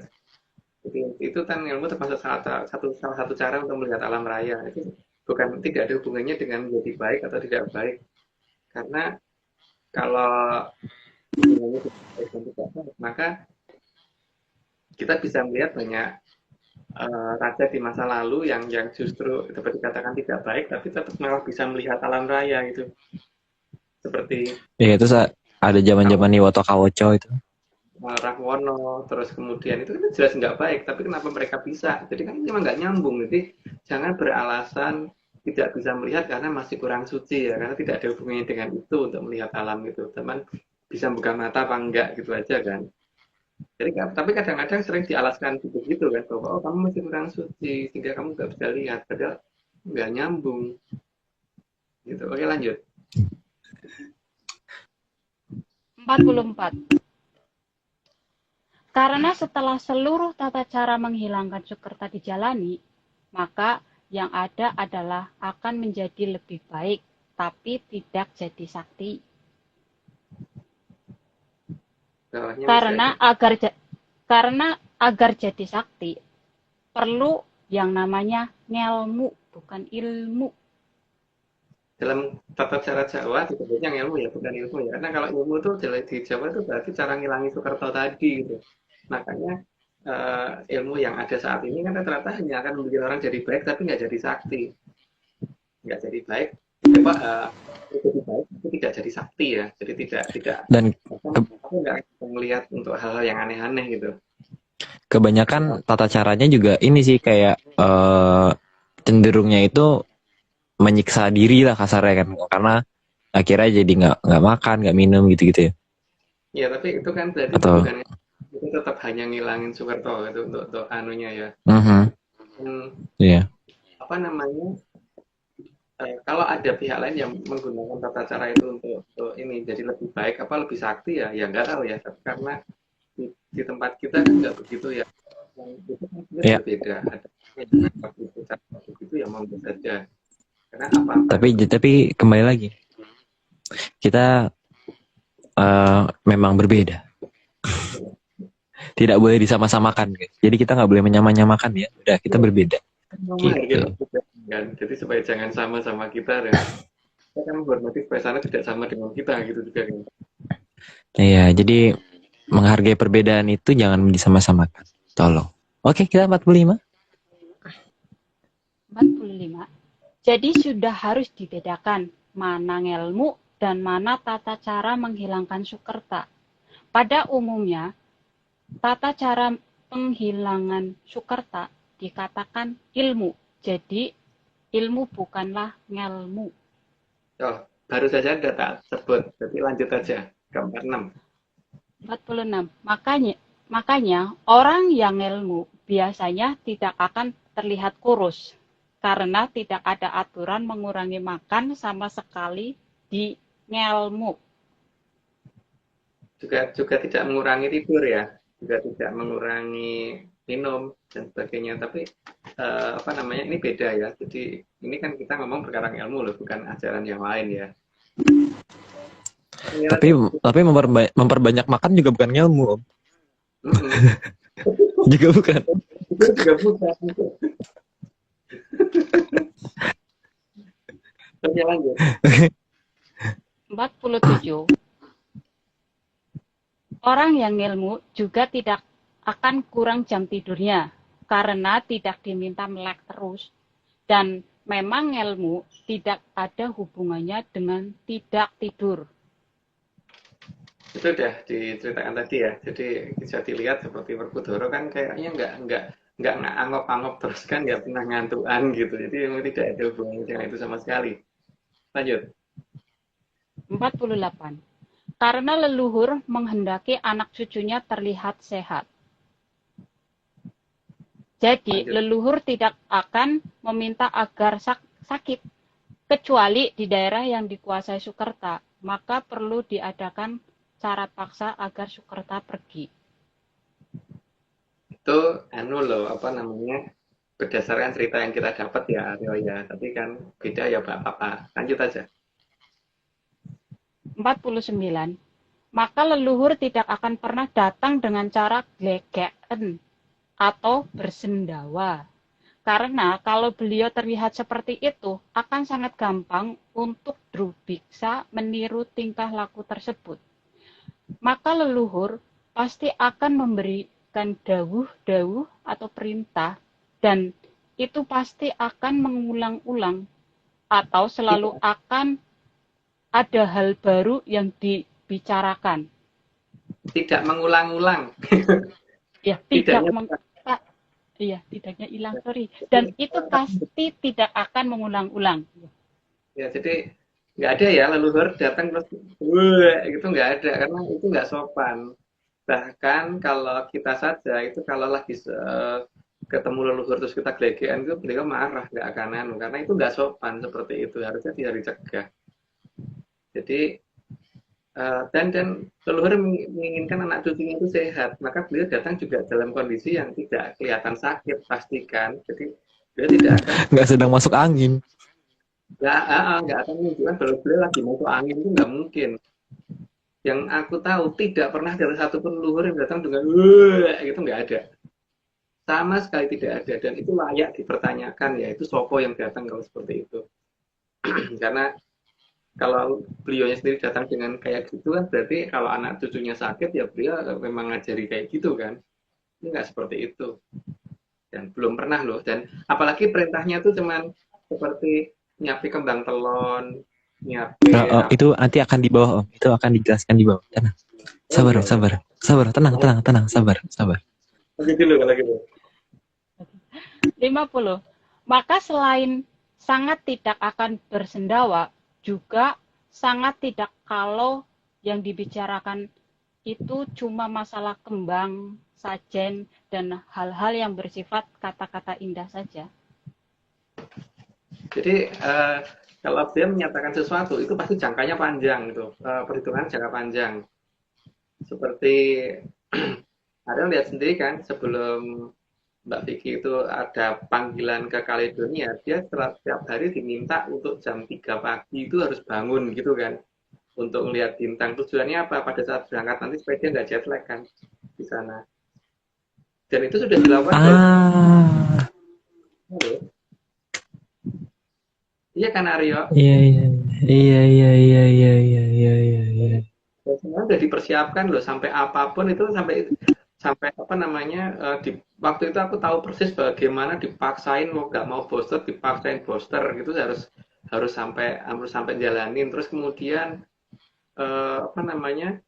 Jadi itu kan ilmu termasuk salah satu cara untuk melihat alam raya. Itu bukan, tidak ada hubungannya dengan menjadi baik atau tidak baik. Karena kalau hubungannya dengan baik dan tidak baik, maka kita bisa melihat banyak raja di masa lalu yang justru dapat dikatakan tidak baik, tapi tetap malah bisa melihat alam raya gitu. Seperti Ya itu ada zaman-zaman Niwoto Kawoco itu. Rahwono, terus kemudian itu kan jelas nggak baik, tapi kenapa mereka bisa? Jadi kan memang nggak nyambung. Jadi jangan beralasan tidak bisa melihat karena masih kurang suci ya, karena tidak ada hubungannya dengan itu untuk melihat alam itu. Teman bisa buka mata apa enggak gitu aja kan. Jadi tapi kadang-kadang sering dialaskan gitu kan, bahwa oh, kamu masih kurang suci sehingga kamu nggak bisa lihat, padahal nggak nyambung. Gitu. Oke lanjut. 44. Karena setelah seluruh tata cara menghilangkan Sukerta dijalani, maka yang ada adalah akan menjadi lebih baik, tapi tidak jadi sakti. Bawahnya Karena agar jadi sakti, perlu yang namanya ngelmu, bukan ilmu. dalam tata cara Jawa disebutnya ilmu ya, bukan ilmu ya. Karena kalau ilmu itu di Jawa itu berarti cara ngilangi Soekarno tadi gitu. Makanya ilmu yang ada saat ini kan rata-rata hanya akan membuat orang jadi baik tapi nggak jadi sakti, nggak jadi baik, jadi baik tapi tidak jadi sakti ya. Jadi tidak Dan aku nggak melihat untuk hal-hal yang aneh-aneh gitu. kebanyakan tata caranya juga ini sih kayak cenderungnya itu menyiksa diri lah kasarnya kan, karena akhirnya jadi nggak makan, nggak minum gitu-gitu ya. Ya tapi itu kan berarti Atau bukan, itu tetap hanya ngilangin Soekarno itu untuk anunya ya. Iya. Apa namanya? Kalau ada pihak lain yang menggunakan tata cara itu untuk ini jadi lebih baik apa lebih sakti ya nggak tahu ya. Tapi karena di tempat kita kan nggak begitu ya. Yang itu kan Iya. berbeda. Ada yang begitu ya mau saja. Karena apa? Tapi kembali lagi, kita memang berbeda. Tidak boleh disama-samakan, guys. Jadi kita nggak boleh menyamakan ya. Udah, kita berbeda. Gitu. Kan? Jadi supaya jangan sama kita ya. Kita kan menghormati supaya sana tidak sama dengan kita gitu juga kan. Iya, jadi menghargai perbedaan itu jangan disama-samakan. Tolong. Oke, kita 45. 45. Jadi sudah harus dibedakan mana ilmu dan mana tata cara menghilangkan Sukerta. Pada umumnya, tata cara penghilangan Sukerta dikatakan ilmu. Jadi, ilmu bukanlah ngelmu. Oh, baru saja ada tak sebut. Jadi lanjut aja ke 46. 46. Makanya orang yang ilmu biasanya tidak akan terlihat kurus. Karena tidak ada aturan mengurangi makan sama sekali di ngelmu. Juga tidak mengurangi tidur ya, juga tidak mengurangi minum dan sebagainya. Tapi apa namanya, ini beda ya. Jadi ini kan kita ngomong perkara ilmu loh, bukan ajaran yang lain ya. Tapi memperbanyak makan juga bukan ilmu, Om. Juga bukan. Juga bukan. Oke, lanjut. 47. Orang yang ilmu juga tidak akan kurang jam tidurnya karena tidak diminta melek terus. Dan memang ilmu tidak ada hubungannya dengan tidak tidur. Itu udah diceritakan tadi ya. Jadi bisa dilihat seperti Werkudara kan kayaknya nggak angop-angop terus kan, nggak pernah ngantuan gitu. Jadi memang tidak ada hubungannya dengan itu sama sekali. Lanjut. 48. karena leluhur menghendaki anak cucunya terlihat sehat. Jadi, Lanjut. leluhur tidak akan meminta agar sakit, kecuali di daerah yang dikuasai Sukerta, maka perlu diadakan cara paksa agar Sukerta pergi. Itu loh, apa namanya, berdasarkan cerita yang kita dapat ya Aryo ya, tapi kan beda ya apa-apa. Lanjut aja. 49. Maka leluhur tidak akan pernah datang dengan cara glegeken atau bersendawa. Karena kalau beliau terlihat seperti itu, akan sangat gampang untuk Drubiksa meniru tingkah laku tersebut. Maka leluhur pasti akan memberikan dawuh-dawuh atau perintah, dan itu pasti akan mengulang-ulang, atau selalu akan ada hal baru yang dibicarakan. Tidak mengulang-ulang. Ya, tidaknya hilang, sorry. Dan itu pasti tidak akan mengulang-ulang. Ya, jadi nggak ada ya leluhur datang terus wah gitu, nggak ada, karena itu nggak sopan. Bahkan kalau kita saja itu kalau lagi ketemu leluhur terus kita gelegean itu beliau marah, nggak akan karena itu nggak sopan seperti itu, harusnya tidak dicegah. Jadi dan leluhur menginginkan anak cucunya itu sehat, maka beliau datang juga dalam kondisi yang tidak kelihatan sakit, pastikan. Jadi beliau tidak akan Nggak sedang masuk angin. nggak akan menunjukkan kalau beliau lagi masuk angin, itu nggak mungkin. Yang aku tahu tidak pernah ada satupun leluhur yang datang dengan gitu, nggak ada, sama sekali tidak ada, dan itu layak dipertanyakan ya, itu sopo yang datang kalau seperti itu. Karena kalau beliaunya sendiri datang dengan kayak gitu kan berarti kalau anak cucunya sakit ya beliau memang ngajari kayak gitu kan. Ini nggak seperti itu, dan belum pernah loh. Dan apalagi perintahnya tuh cuman seperti nyapi kembang telon, nyapi Itu nanti akan di bawah, Om. Itu akan dijelaskan di bawah. Tenang. Sabar, Om, sabar. Sabar, tenang, sabar. Lanjut dulu kalau gitu. 50. Maka selain sangat tidak akan bersendawa, juga sangat tidak kalau yang dibicarakan itu cuma masalah kembang, sajen, dan hal-hal yang bersifat kata-kata indah saja. Jadi kalau dia menyatakan sesuatu itu pasti jangkanya panjang gitu, perhitungan jangka panjang. Seperti Ariel lihat sendiri kan, sebelum Mbak Vicky itu ada panggilan ke Kaledonia, dia setiap hari diminta untuk jam 3 pagi itu harus bangun gitu kan, untuk melihat bintang. Tujuannya apa? Pada saat berangkat nanti supaya dia nggak jet lag kan di sana. Dan itu sudah dilakukan. Iya kan Aryo? Iya. Dan sebenarnya sudah dipersiapkan loh, sampai apapun itu, sampai apa namanya, di waktu itu aku tahu persis bagaimana dipaksain mau nggak mau booster, dipaksain booster gitu, harus sampai jalanin. Terus kemudian apa namanya,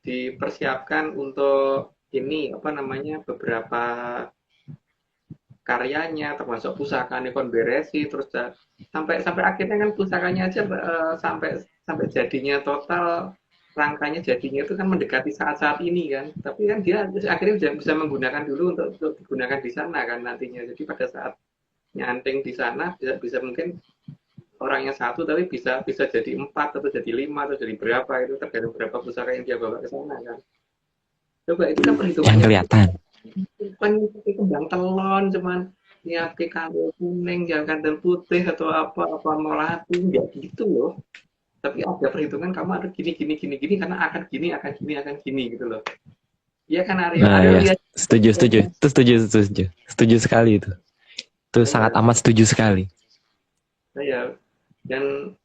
dipersiapkan untuk ini apa namanya, beberapa karyanya termasuk pusakanya kon beresi, terus sampai akhirnya kan pusakanya aja sampai jadinya total, rangkanya jadinya itu kan mendekati saat-saat ini kan, tapi kan dia akhirnya bisa menggunakan dulu untuk digunakan di sana kan nantinya. Jadi pada saat nyanting di sana bisa mungkin orangnya satu tapi bisa jadi 4 atau jadi 5 atau jadi berapa, itu tergantung berapa pusaka yang dia bawa ke sana kan. Coba itu kan perhitungannya Yang kelihatan. Bukan kembang telon cuman nyiapin kandel kuning, jangan kandel putih atau apa melati, nggak gitu loh. Tapi ada perhitungan, kamu harus gini karena akan gini gitu loh. Iya kan Aryo? Nah, Aryo ya. lihat. Setuju sekali itu. Itu sangat amat setuju sekali. Ya, dan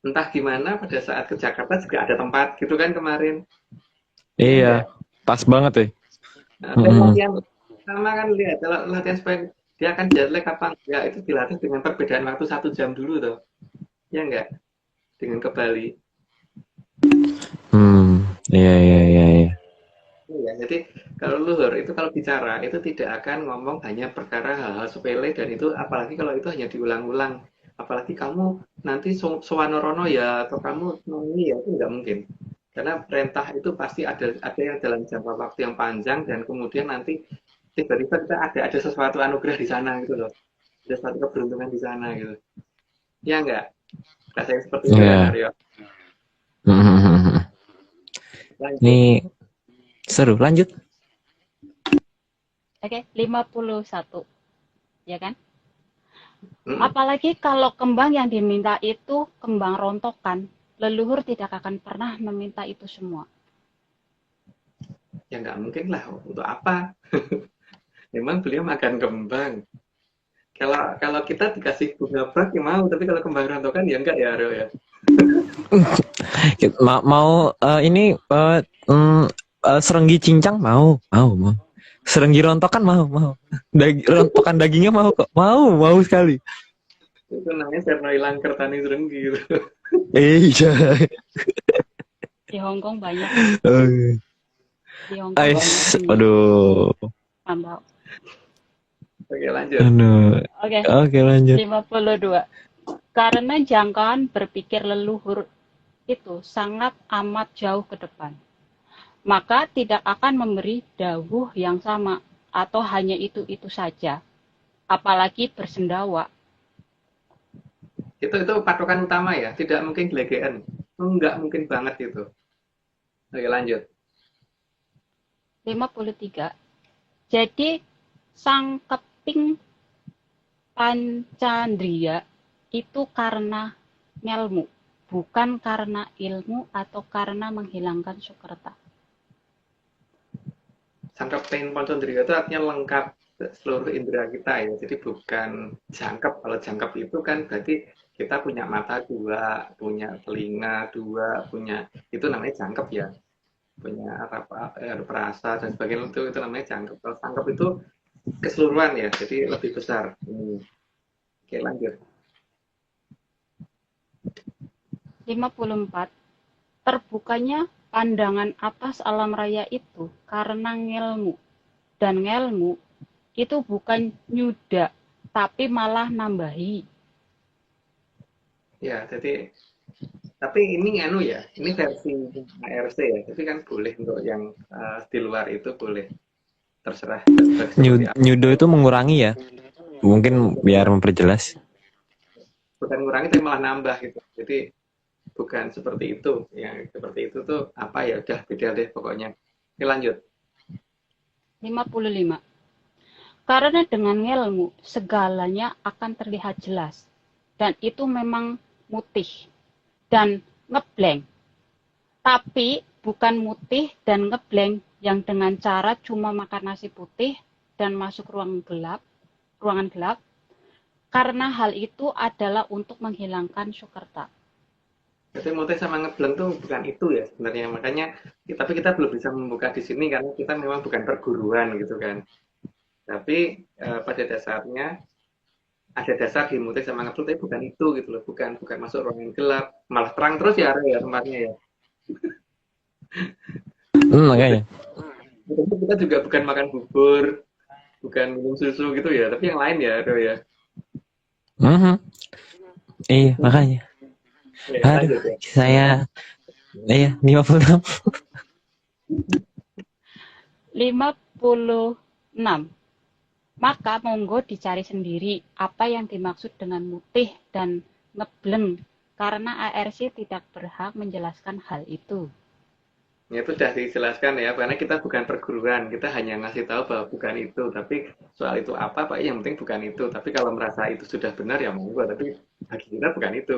entah gimana pada saat ke Jakarta juga ada tempat gitu kan kemarin. Iya, pas banget ya. Nah, latihan sama kan, lihat kalau latihan supaya dia akan jet lag apa enggak, itu dilatih dengan perbedaan waktu 1 jam dulu tuh. Ya enggak? Dengan ke Bali. Iya. Ya, jadi kalau luhur itu kalau bicara itu tidak akan ngomong hanya perkara hal-hal sepele, dan itu apalagi kalau itu hanya diulang-ulang apalagi kamu nanti sowanorono ya, atau kamu noni ya, itu nggak mungkin. Karena perintah itu pasti ada yang dalam jangka waktu yang panjang, dan kemudian nanti tiba-tiba kita ada sesuatu anugerah di sana gitu loh. Ada sesuatu keberuntungan di sana gitu. Ya enggak? Rasanya seperti itu kan, Iya. Aryo? Lanjut. Ini seru. Lanjut. Oke, 51. Ya kan? Mm-mm. Apalagi kalau kembang yang diminta itu kembang rontokan, leluhur tidak akan pernah meminta itu semua. Ya nggak mungkin lah, untuk apa? Memang beliau makan kembang. Kalau kita dikasih bunga bak ya mau, tapi kalau kembang rontokan ya enggak ya, Aryo ya. Mau ini serenggi cincang mau. Serenggi rontokan mau. Rontokan dagingnya mau kok. Mau sekali. Itu namanya Sernoilan Kertani Serenggi gitu. Iya. Di Hong Kong banyak. Di Hong Kong Ais, banyak. aduh. Tambah. Oke, lanjut. Oke, Lanjut. 52. Karena jangkauan berpikir leluhur itu sangat amat jauh ke depan, maka tidak akan memberi dawuh yang sama atau hanya itu saja, apalagi bersendawa. Itu patokan utama ya, tidak mungkin gelegean. Enggak mungkin banget itu. Oke, lanjut. 53. Jadi sang keping pancandria itu karena ngelmu, bukan karena ilmu atau karena menghilangkan sukerta. Sangkep pain poncondria itu artinya lengkap seluruh indera kita ya. Jadi bukan jangkep. Kalau jangkep itu kan berarti kita punya mata dua, punya telinga dua, punya itu namanya jangkep ya. Punya perasa dan sebagainya, itu namanya jangkep. Kalau sangkep itu keseluruhan ya, jadi lebih besar. Oke, lanjut. 54. Terbukanya pandangan atas alam raya itu karena ngelmu. Dan ngelmu itu bukan nyuda, tapi malah nambahi. Ya, jadi tapi ini anu ya, ini versi ARC ya. Jadi kan boleh untuk yang di luar itu boleh, terserah. Nyudo itu mengurangi ya. Mungkin biar memperjelas. Bukan ngurangi tapi malah nambah gitu. Jadi bukan seperti itu. Yang seperti itu tuh apa ya, udah beda deh pokoknya. Oke, lanjut. 55. Karena dengan ngelmu segalanya akan terlihat jelas, dan itu memang mutih dan ngeblank. Tapi bukan mutih dan ngeblank yang dengan cara cuma makan nasi putih dan masuk ruangan gelap, karena hal itu adalah untuk menghilangkan sukerta. Jadi mutih sama ngeblank tuh bukan itu ya sebenarnya. Makanya tapi kita belum bisa membuka di sini karena kita memang bukan perguruan gitu kan. Tapi pada dasarnya ada dasar di mutih sama ngeblank, tapi bukan itu gitu loh. Bukan masuk ruangan gelap, malah terang terus ya area ya tempatnya ya. Makanya. Kita juga bukan makan bubur, bukan minum susu gitu ya, tapi yang lain ya, Ado ya. Iya, makanya. Aduh, saya 56. 56. Maka monggo dicari sendiri apa yang dimaksud dengan mutih dan ngebleng, karena ARC tidak berhak menjelaskan hal itu. Ya, itu sudah dijelaskan ya, karena kita bukan perguruan, kita hanya ngasih tahu bahwa bukan itu, tapi soal itu apa, Pak, yang penting bukan itu. Tapi kalau merasa itu sudah benar ya monggo, tapi bagi kita bukan itu.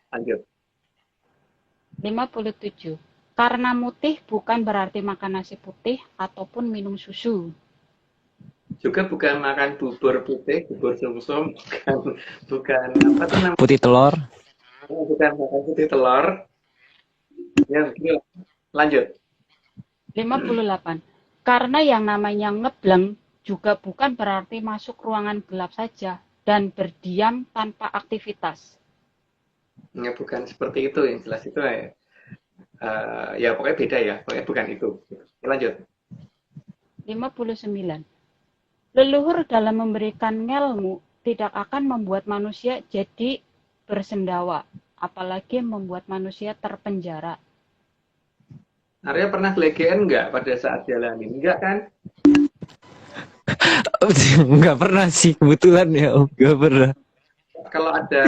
Lanjut. 57. Karena mutih bukan berarti makan nasi putih ataupun minum susu. Juga bukan makan bubur putih, bubur sumsum, bukan apa tuh namanya? Putih telur. Bukan makan putih telur. Ya, begini. Lanjut. 58. Karena yang namanya ngebleng juga bukan berarti masuk ruangan gelap saja dan berdiam tanpa aktivitas. Ya, bukan seperti itu, yang jelas itu ya. Ya pokoknya beda ya, pokoknya bukan itu. Lanjut. 59. Leluhur dalam memberikan ngelmu tidak akan membuat manusia jadi bersendawa, apalagi membuat manusia terpenjara. Arya pernah gelegean nggak pada saat jalanin? Enggak kan? Nggak pernah sih kebetulan ya Om, nggak pernah. Kalau ada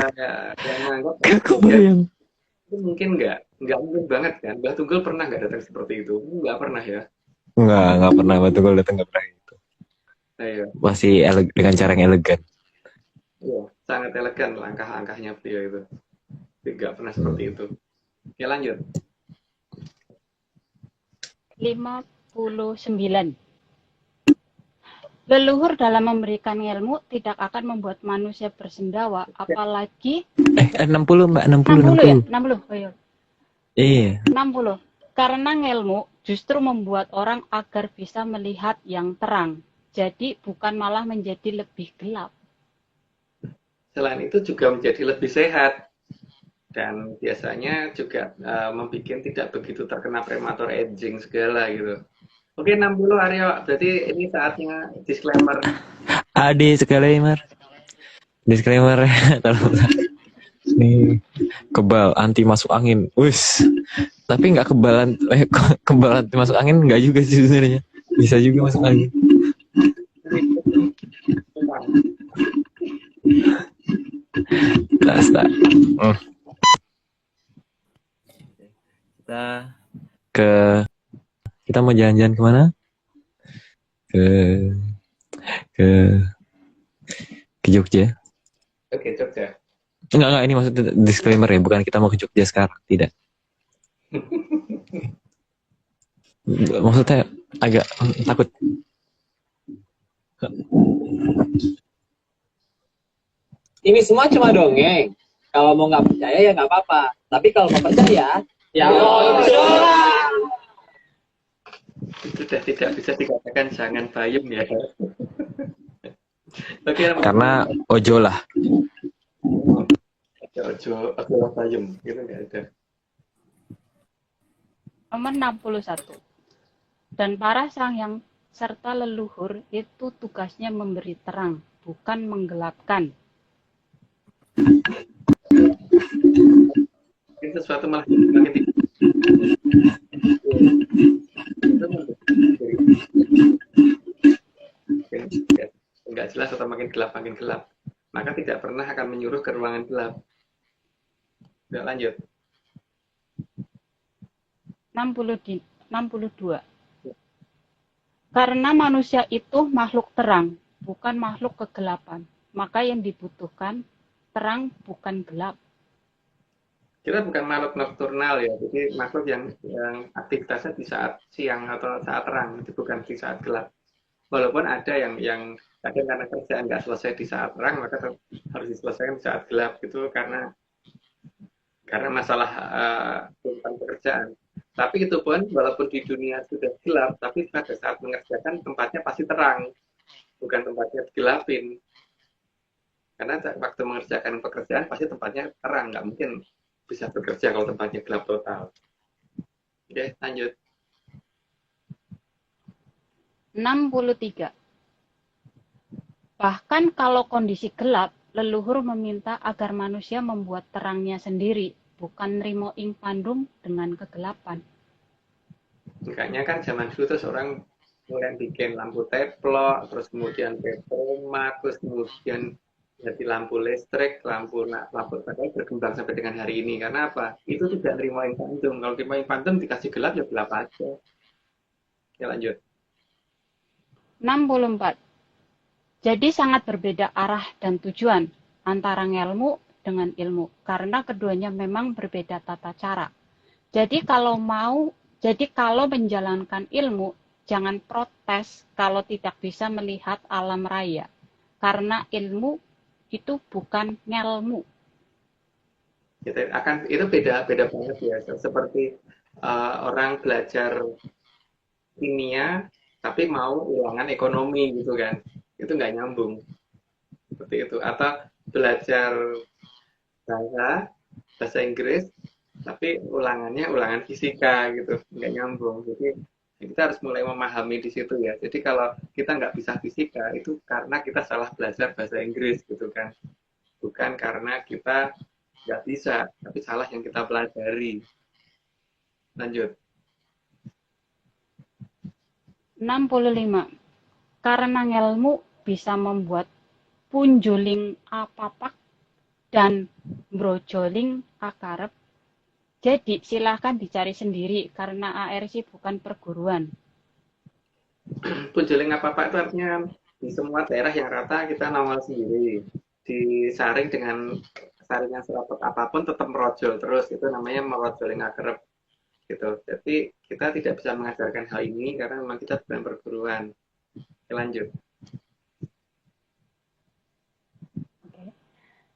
yang menganggap Gak gelegean, kebayang. itu mungkin nggak mungkin banget kan? Mbah Tunggul pernah nggak datang seperti itu? Nggak pernah ya? Nggak pernah waktu gue datang nggak pernah itu. Ayo, Masih dengan cara yang elegan. iya, sangat elegan langkah-langkahnya beliau itu. Tapi nggak pernah seperti itu. Oke, lanjut. 59. Leluhur dalam memberikan ilmu tidak akan membuat manusia bersendawa, apalagi 60 Mbak, 60 ya? 60. 60. Oh, iya. Iya. 60. Karena ilmu justru membuat orang agar bisa melihat yang terang. Jadi bukan malah menjadi lebih gelap. Selain itu juga menjadi lebih sehat. Dan biasanya juga membuat tidak begitu terkena prematur aging segala gitu. Oke, 60 Aryo. Berarti ini saatnya disclaimer. Disclaimer. Disclaimer. Tolong. Nih, kebal anti masuk angin. Wis. Tapi nggak kebalan kebal anti masuk angin nggak juga sih sebenarnya. Bisa juga masuk angin. Basta. Kita mau jalan-jalan kemana? Ke Jogja. Oke, Jogja. Enggak, ini maksudnya disclaimer ya, bukan kita mau ke Jogja sekarang, tidak. Maksudnya agak takut. Ini semua cuma dongeng. Kalau mau nggak percaya ya nggak apa-apa. Tapi kalau mau percaya, ya Sudah tidak bisa dikatakan jangan bayem ya. Oke, Karena ojo lah. ojo bayem, gitu nggak ada. Nomor 61. Dan para sangyang serta leluhur itu tugasnya memberi terang, bukan menggelapkan. Ini sesuatu malah makin tinggi. Enggak jelas atau makin gelap, maka tidak pernah akan menyuruh ke ruangan gelap. Udah, lanjut. 62. Karena manusia itu makhluk terang, bukan makhluk kegelapan. Maka yang dibutuhkan terang, bukan gelap. Kita bukan makhluk nokturnal ya, jadi makhluk yang aktivitasnya di saat siang atau saat terang, itu bukan di saat gelap. Walaupun ada yang kadang karena kerjaan nggak selesai di saat terang, maka harus diselesaikan di saat gelap, gitu karena masalah tuntutan pekerjaan. Tapi itu pun walaupun di dunia sudah gelap, tapi pada saat mengerjakan tempatnya pasti terang, bukan tempatnya digelapin. Karena waktu mengerjakan pekerjaan pasti tempatnya terang, nggak mungkin bisa bekerja kalau tempatnya gelap total. Oke, lanjut. 63. Bahkan kalau kondisi gelap, leluhur meminta agar manusia membuat terangnya sendiri, bukan nrimo ing pandung dengan kegelapan. Makanya kan zaman dulu terus orang mulai bikin lampu teplok, terus kemudian petromak, terus kemudian jadi lampu listrik, lampu padahal berkembang sampai dengan hari ini. Karena apa? Itu tidak nrimo ing pandung. Kalau nrimo ing pandung dikasih gelap ya gelap aja. Ya, lanjut. 64. Jadi sangat berbeda arah dan tujuan antara ilmu dengan ilmu, karena keduanya memang berbeda tata cara. Jadi kalau menjalankan ilmu, jangan protes kalau tidak bisa melihat alam raya, karena ilmu itu bukan ngelmu. Itu beda banget ya. Seperti orang belajar kimia tapi mau ulangan ekonomi gitu kan, itu nggak nyambung seperti itu. Atau belajar bahasa Inggris tapi ulangannya ulangan fisika gitu, nggak nyambung. Jadi Kita harus mulai memahami di situ ya. Jadi kalau kita nggak bisa fisika itu karena kita salah belajar bahasa Inggris gitu kan. Bukan karena kita nggak bisa, tapi salah yang kita pelajari. Lanjut. 65. Karena ngelmu bisa membuat punjuling apapak dan brojoling akarep. Jadi silahkan dicari sendiri karena ARC bukan perguruan. Punjeling apa-apa itu artinya di semua daerah yang rata kita nongol sendiri. Disaring dengan saringan serapet apapun tetap merojol terus. Itu namanya merojoling akarep. Gitu. Jadi kita tidak bisa mengajarkan hal ini karena memang kita bukan perguruan. Oke, lanjut.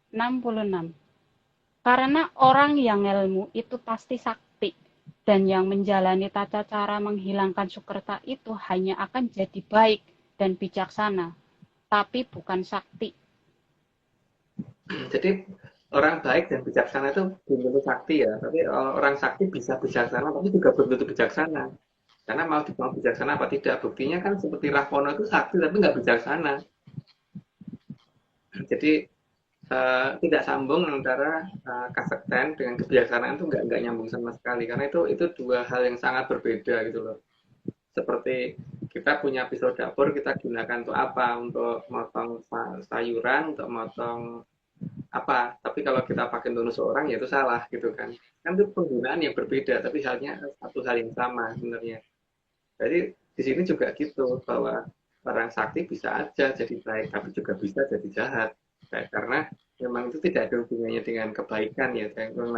66. Karena orang yang ilmu itu pasti sakti, dan yang menjalani tata cara menghilangkan sukerta itu hanya akan jadi baik dan bijaksana, tapi bukan sakti. Jadi orang baik dan bijaksana itu belum tentu sakti ya, tapi orang sakti bisa bijaksana, tapi juga belum tentu bijaksana. Karena mau dibilang bijaksana apa tidak, buktinya kan seperti Rahwana itu sakti tapi nggak bijaksana. Jadi tidak sambung antara kasekten dengan kebijaksanaan itu nggak nyambung sama sekali karena itu dua hal yang sangat berbeda gitu loh. Seperti kita punya pisau dapur kita gunakan untuk apa? Untuk motong sayuran, untuk motong apa? Tapi kalau kita pakai untuk nusuk orang ya itu salah gitu kan. Kan itu penggunaan yang berbeda tapi halnya satu hal yang sama sebenarnya. Jadi di sini juga gitu bahwa orang sakti bisa aja jadi baik tapi juga bisa jadi jahat. Baik, karena memang itu tidak ada hubungannya dengan kebaikan ya. Yang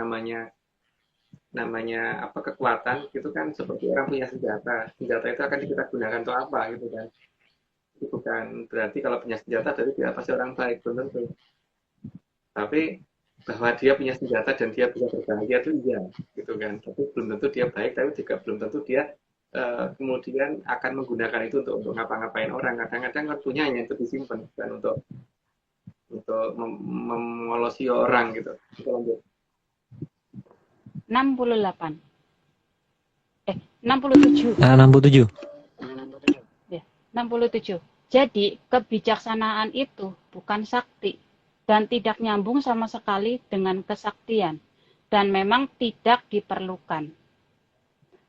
namanya apa kekuatan itu kan seperti orang punya senjata. Senjata itu akan kita gunakan untuk apa gitu kan. Itu bukan berarti kalau punya senjata berarti dia pasti orang baik, belum tentu. Tapi bahwa dia punya senjata dan dia bisa berbahaya itu iya gitu kan. Tapi belum tentu dia baik, tapi juga belum tentu dia kemudian akan menggunakan itu untuk ngapa-ngapain orang. Kadang-kadang kan punya hanya untuk disimpan bukan untuk memolosi orang gitu. Kita lanjut. 68. 67. 67. Ya, 67. Jadi, kebijaksanaan itu bukan sakti dan tidak nyambung sama sekali dengan kesaktian dan memang tidak diperlukan.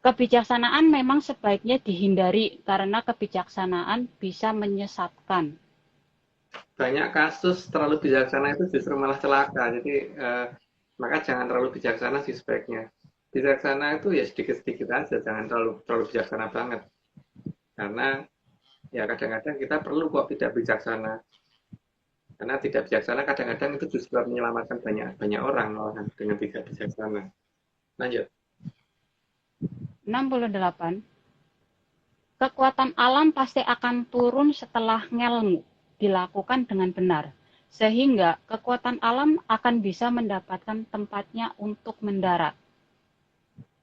Kebijaksanaan memang sebaiknya dihindari karena kebijaksanaan bisa menyesatkan. Banyak kasus terlalu bijaksana itu justru malah celaka. Jadi maka jangan terlalu bijaksana sih sebaiknya. Bijaksana itu ya sedikit-sedikit aja, jangan terlalu bijaksana banget. Karena ya kadang-kadang kita perlu kok tidak bijaksana. Karena tidak bijaksana kadang-kadang itu justru menyelamatkan banyak orang dengan tidak bijaksana. Lanjut. 68. Kekuatan alam pasti akan turun setelah ngelmu dilakukan dengan benar, sehingga kekuatan alam akan bisa mendapatkan tempatnya untuk mendarat.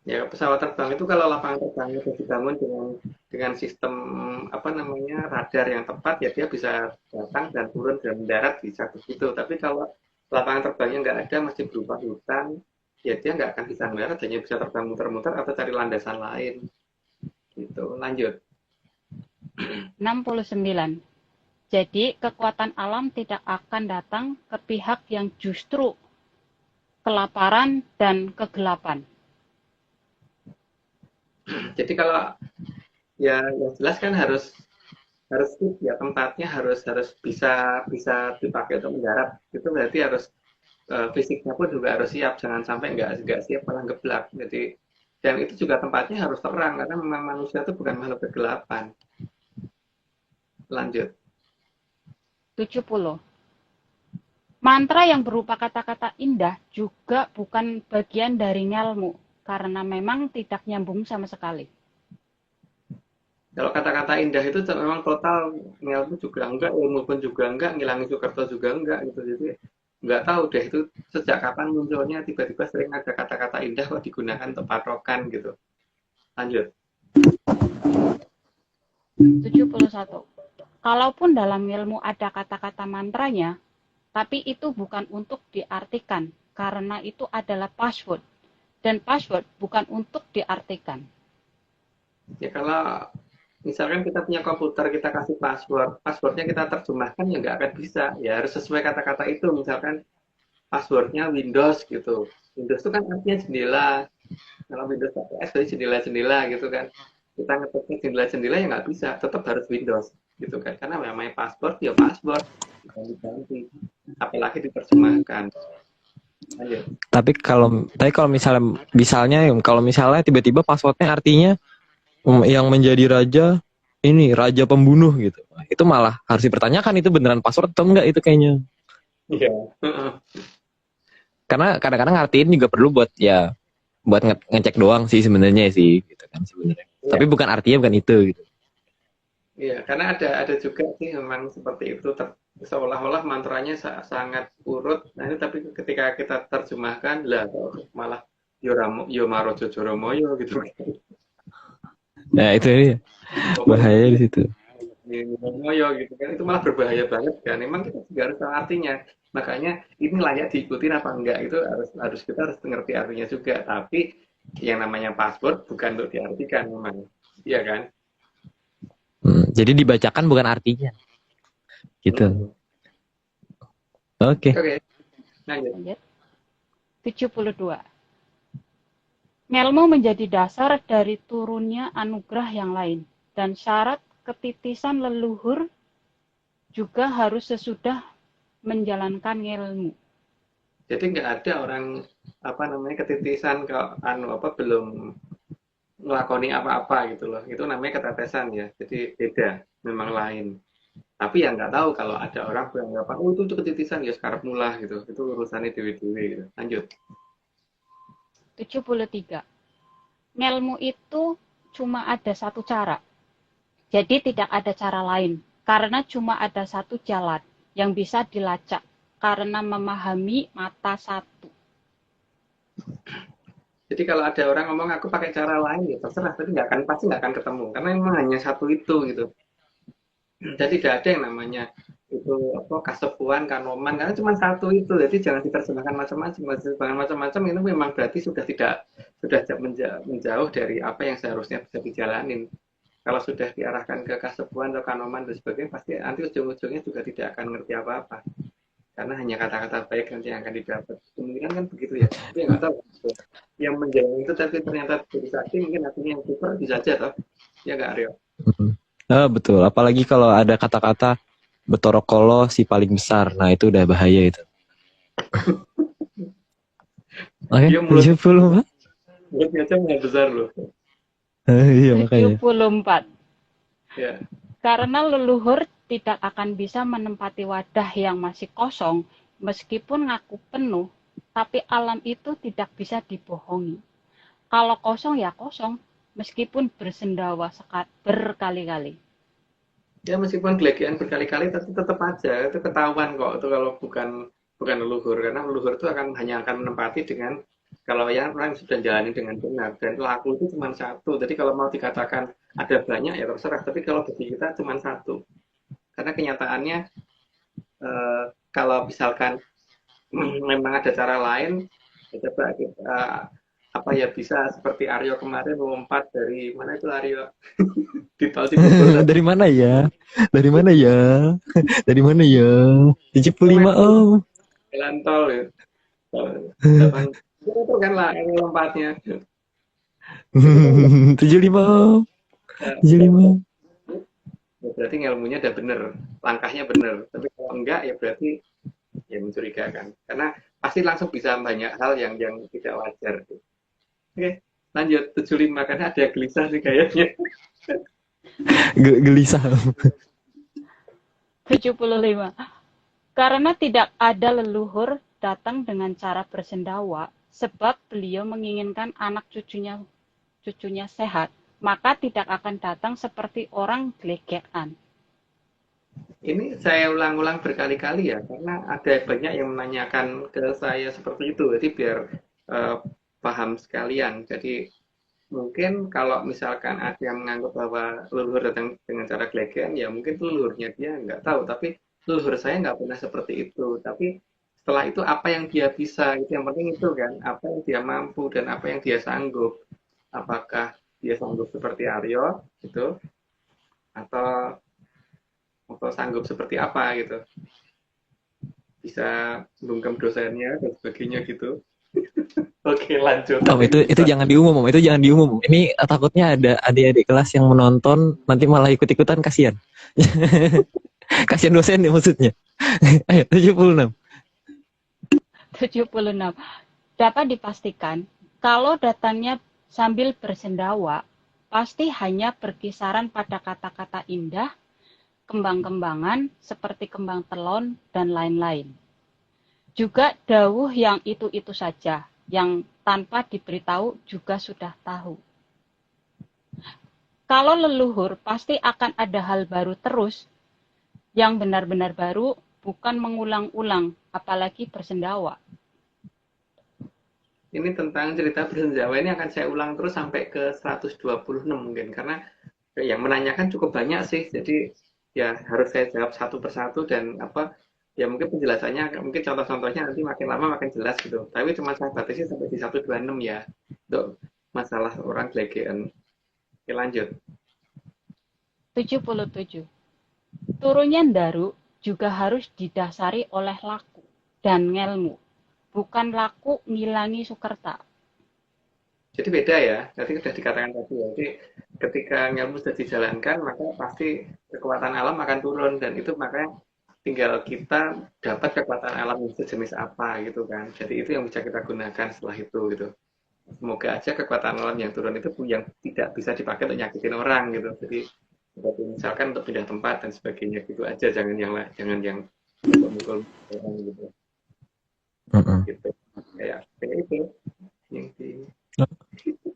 Ya pesawat terbang itu kalau lapangan terbangnya sudah dibangun dengan sistem apa namanya radar yang tepat ya dia bisa datang dan turun dan mendarat bisa begitu. Tapi kalau lapangan terbangnya nggak ada masih berupa hutan ya dia nggak akan bisa mendarat hanya bisa terbang muter-muter atau cari landasan lain. Gitu. Lanjut. 69. Jadi kekuatan alam tidak akan datang ke pihak yang justru kelaparan dan kegelapan. Jadi kalau ya yang jelas kan harus ya tempatnya harus bisa dipakai untuk mendarat. Itu berarti harus fisiknya pun juga harus siap, jangan sampai nggak siap malah geblak. Jadi dan itu juga tempatnya harus terang karena memang manusia itu bukan makhluk kegelapan. Lanjut. 70. Mantra yang berupa kata-kata indah juga bukan bagian dari ngelmu, karena memang tidak nyambung sama sekali. Kalau kata-kata indah itu memang total ngelmu juga enggak, ilmu pun juga enggak, ngilangin Sukerto juga enggak gitu. Jadi nggak tahu deh itu sejak kapan munculnya tiba-tiba sering ada kata-kata indah kok digunakan untuk patokan gitu. Lanjut. 71. Kalaupun dalam ilmu ada kata-kata mantranya, tapi itu bukan untuk diartikan, karena itu adalah password. Dan password bukan untuk diartikan. Ya kalau misalkan kita punya komputer, kita kasih password, passwordnya kita terjemahkan ya nggak akan bisa. Ya harus sesuai kata-kata itu. Misalkan passwordnya Windows gitu. Windows itu kan artinya jendela. Kalau Windows pakai S berarti jendela-jendela gitu kan. Kita ngetiknya jendela-jendela ya nggak bisa. Tetap harus Windows gitu kan. Karena namanya password ya password. Ganti-ganti. Apalagi diterjemahkan. Lanjut. Tapi kalau misalnya tiba-tiba passwordnya artinya yang menjadi raja ini raja pembunuh gitu. Itu malah harus dipertanyakan itu beneran password atau enggak itu kayaknya. Iya. Karena kadang-kadang ngertiin juga perlu buat ngecek doang sih sebenarnya sih gitu kan sebenarnya. Iya. Tapi bukan artinya bukan itu gitu. Iya, karena ada juga sih memang seperti itu seolah-olah mantranya sangat urut. Nah, ini tapi ketika kita terjemahkan lah kok malah Yomaro Jojoromoyo gitu kan. Nah, itu dia bahaya di situ. Yomoromoyo gitu kan. Itu malah berbahaya banget kan. Memang kita juga harus tahu artinya. Makanya ini layak diikutin apa enggak itu kita harus ngerti artinya juga. Tapi yang namanya password bukan untuk diartikan memang. Iya kan? Jadi dibacakan bukan artinya. Gitu. Oke. Oke. Lanjut. Lanjut. 72. Ngelmu menjadi dasar dari turunnya anugerah yang lain, dan syarat ketitisan leluhur juga harus sesudah menjalankan ngelmu. Jadi nggak ada orang ketitisan belum ngelakoni apa-apa gitu loh. Itu namanya ketetesan ya. Jadi beda, memang lain. Tapi ya nggak tahu kalau ada orang yang nggak apa, oh itu ketitisan ya sekarang mulah gitu. Itu urusannya dewi-dewi gitu. Lanjut. 73. Ngelmu itu cuma ada satu cara. Jadi tidak ada cara lain. Karena cuma ada satu jalan yang bisa dilacak. Karena memahami mata satu. Jadi kalau ada orang ngomong aku pakai cara lain ya terserah, tapi pasti nggak akan ketemu. Karena memang hanya satu itu gitu. Jadi tidak ada yang namanya itu kasepuan, kanoman, karena cuma satu itu. Jadi jangan diterjemahkan macam-macam itu memang berarti sudah menjauh dari apa yang seharusnya bisa dijalanin. Kalau sudah diarahkan ke kasepuan atau kanoman dan sebagainya, pasti nanti ujung-ujungnya juga tidak akan ngerti apa-apa. Karena hanya kata-kata baik nanti yang akan didapat. Kemungkinan kan begitu ya. Tapi nggak tahu. Yang menjalani itu tapi ternyata jadi sakti mungkin artinya yang super bisa aja toh. Ya nggak Aryo? Betul. Apalagi kalau ada kata-kata betorokolo si paling besar. Nah itu udah bahaya itu. Oke, 70 Pak. Mulutnya aja nggak besar loh. Iya makanya. 74. Ya. Karena leluhur tidak akan bisa menempati wadah yang masih kosong, meskipun ngaku penuh, tapi alam itu tidak bisa dibohongi. Kalau kosong ya kosong, meskipun bersendawa berkali-kali. Ya meskipun gelegean berkali-kali, tapi tetap aja itu ketahuan kok itu kalau bukan leluhur, karena leluhur itu hanya akan menempati dengan kalau yang orang sudah jalani dengan benar dan laku itu cuma satu. Jadi kalau mau dikatakan ada banyak ya terserah, tapi kalau bagi kita cuma satu. Karena kenyataannya kalau misalkan memang ada cara lain, ya coba kita bisa seperti Aryo kemarin lompat dari mana itu Aryo di tol Cibubur. Dari mana ya? Dari mana ya? Dari mana ya? 75 Om. Jalan tol ya. Itu kan lah yang lompatnya. 75 Om. 75. Ya, berarti ilmunya udah bener, langkahnya bener. Tapi kalau enggak ya berarti ya mencurigakan. Karena pasti langsung bisa banyak hal yang tidak wajar. Oke, lanjut 75 karena ada gelisah sih kayaknya. Gelisah. 75. Karena tidak ada leluhur datang dengan cara bersendawa, sebab beliau menginginkan anak cucunya sehat, maka tidak akan datang seperti orang gelegean. Ini saya ulang-ulang berkali-kali ya, karena ada banyak yang menanyakan ke saya seperti itu, jadi biar paham sekalian. Jadi mungkin kalau misalkan ada yang menganggap bahwa leluhur datang dengan cara gelegean, ya mungkin leluhurnya dia nggak tahu, tapi leluhur saya nggak pernah seperti itu. Tapi setelah itu apa yang dia bisa, itu yang penting itu kan, apa yang dia mampu dan apa yang dia sanggup. Apakah dia sanggup seperti Aryo gitu, atau sanggup seperti apa gitu, bisa bungkam dosennya dan sebagainya gitu. Oke, lanjut. Om, itu jangan diumum, Om. Itu jangan diumum. Ini takutnya ada adik-adik kelas yang menonton nanti malah ikut-ikutan, kasihan. Kasihan dosen ya maksudnya. Ayo, 76. 76. Dapat dipastikan kalau datangnya sambil bersendawa, pasti hanya berkisaran pada kata-kata indah, kembang-kembangan seperti kembang telon dan lain-lain. Juga dawuh yang itu-itu saja, yang tanpa diberitahu juga sudah tahu. Kalau leluhur pasti akan ada hal baru terus, yang benar-benar baru, bukan mengulang-ulang, apalagi bersendawa. Ini tentang cerita bersendawa ini akan saya ulang terus sampai ke 126 mungkin, karena yang menanyakan cukup banyak sih, jadi ya harus saya jawab satu persatu, dan ya mungkin penjelasannya, mungkin contoh-contohnya nanti makin lama makin jelas gitu, tapi cuma saya batasi sampai di 126 ya, untuk masalah orang gelegean. Oke, lanjut. 77. Turunnya ndaru juga harus didasari oleh laku dan ngelmu, bukan laku ngilangi sukerta. Jadi beda ya, tadi sudah dikatakan tadi ya, jadi ketika ilmu sudah dijalankan, maka pasti kekuatan alam akan turun, dan itu makanya tinggal kita dapat kekuatan alam yang sejenis apa gitu kan. Jadi itu yang bisa kita gunakan setelah itu gitu. Semoga aja kekuatan alam yang turun itu yang tidak bisa dipakai untuk nyakitin orang gitu. Jadi seperti misalkan untuk pindah tempat dan sebagainya gitu aja, jangan yang mukul-mukul orang gitu. Gitu. Kayak itu yang di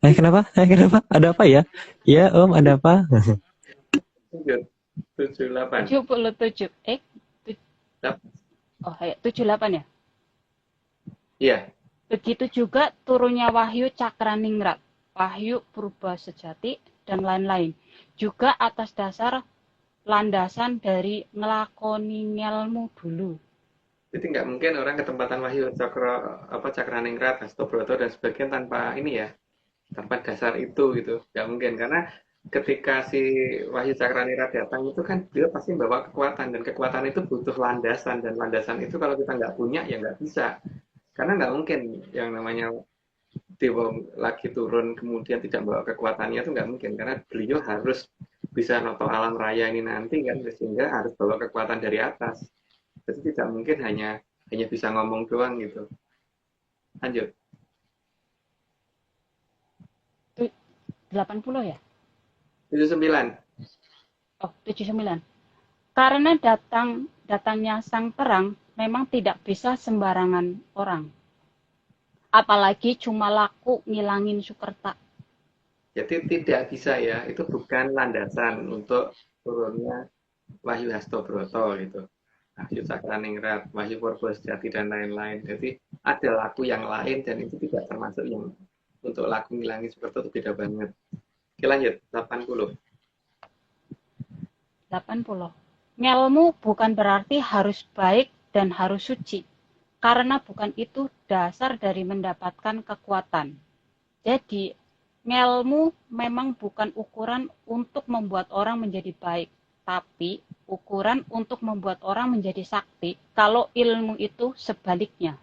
Kenapa? Kenapa? Ada apa ya? Ya, Om, ada apa? 78. 77. Oh, 78 ya? Iya. Begitu juga turunnya Wahyu Cakraningrat, Wahyu Purba Sejati, dan lain-lain. Juga atas dasar landasan dari ngelakoni ngelmu dulu. Jadi nggak mungkin orang ketempatan Wahyu Cakraningrat, Hastobroto dan sebagainya tanpa ini ya, tanpa dasar itu gitu. Nggak mungkin, karena ketika si Wahyu Cakraningrat datang itu kan dia pasti bawa kekuatan, dan kekuatan itu butuh landasan, dan landasan itu kalau kita nggak punya ya nggak bisa. Karena nggak mungkin yang namanya dewa lagi turun kemudian tidak bawa kekuatannya, itu nggak mungkin, karena beliau harus bisa noto alam raya ini nanti kan, sehingga harus bawa kekuatan dari atas. Jadi tidak mungkin hanya bisa ngomong doang gitu. Lanjut. 80 ya? 79. Oh, 79. Karena datangnya sang perang memang tidak bisa sembarangan orang. Apalagi cuma laku ngilangin sukerta. Jadi tidak bisa ya, itu bukan landasan untuk turunnya Wahyu Hastobroto gitu. Wahyu Cakraningrat, Wahyu Purba Sejati dan lain-lain. Jadi ada laku yang lain, dan itu tidak termasuk yang untuk laku ngilangi seperti itu, beda banget. Oke, lanjut. 80. 80. Ngelmu bukan berarti harus baik dan harus suci. Karena bukan itu dasar dari mendapatkan kekuatan. Jadi, ngelmu memang bukan ukuran untuk membuat orang menjadi baik, tapi ukuran untuk membuat orang menjadi sakti. Kalau ilmu itu sebaliknya.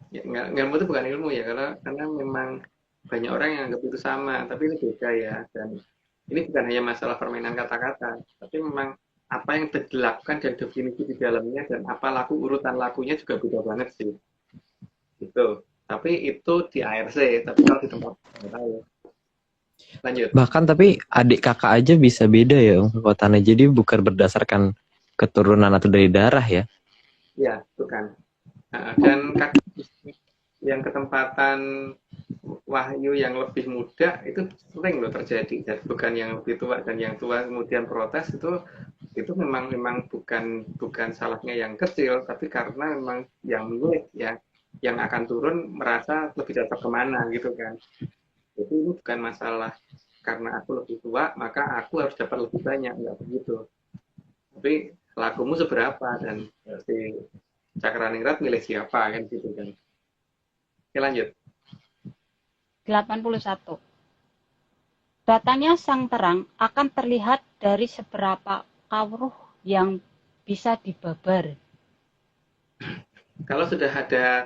Ya, ilmu itu bukan ilmu ya, karena memang banyak orang yang anggap itu sama, tapi ini beda ya. Dan ini bukan hanya masalah permainan kata-kata, tapi memang apa yang dilakukan dan definisi di dalamnya, dan apa urutan lakunya juga beda banget sih. Gitu. Tapi itu di ARC, tapi kalau di tempat nggak tahu. Lanjut. Bahkan tapi adik kakak aja bisa beda ya Om, kekuatannya. Jadi bukan berdasarkan keturunan atau dari darah ya. Ya, bukan. Dan yang ketempatan Wahyu yang lebih muda itu sering loh terjadi, dan bukan yang lebih tua, dan yang tua kemudian protes, itu memang bukan salahnya yang kecil, tapi karena memang yang murid ya, yang akan turun merasa lebih cocok kemana gitu kan. Jadi ini bukan masalah karena aku lebih tua maka aku harus dapat lebih banyak, nggak begitu. Tapi lakumu seberapa, dan si Cakraningrat milih siapa kan gitu kan. Oke, lanjut. 81. Datanya sang terang akan terlihat dari seberapa kawruh yang bisa dibabar. Kalau sudah ada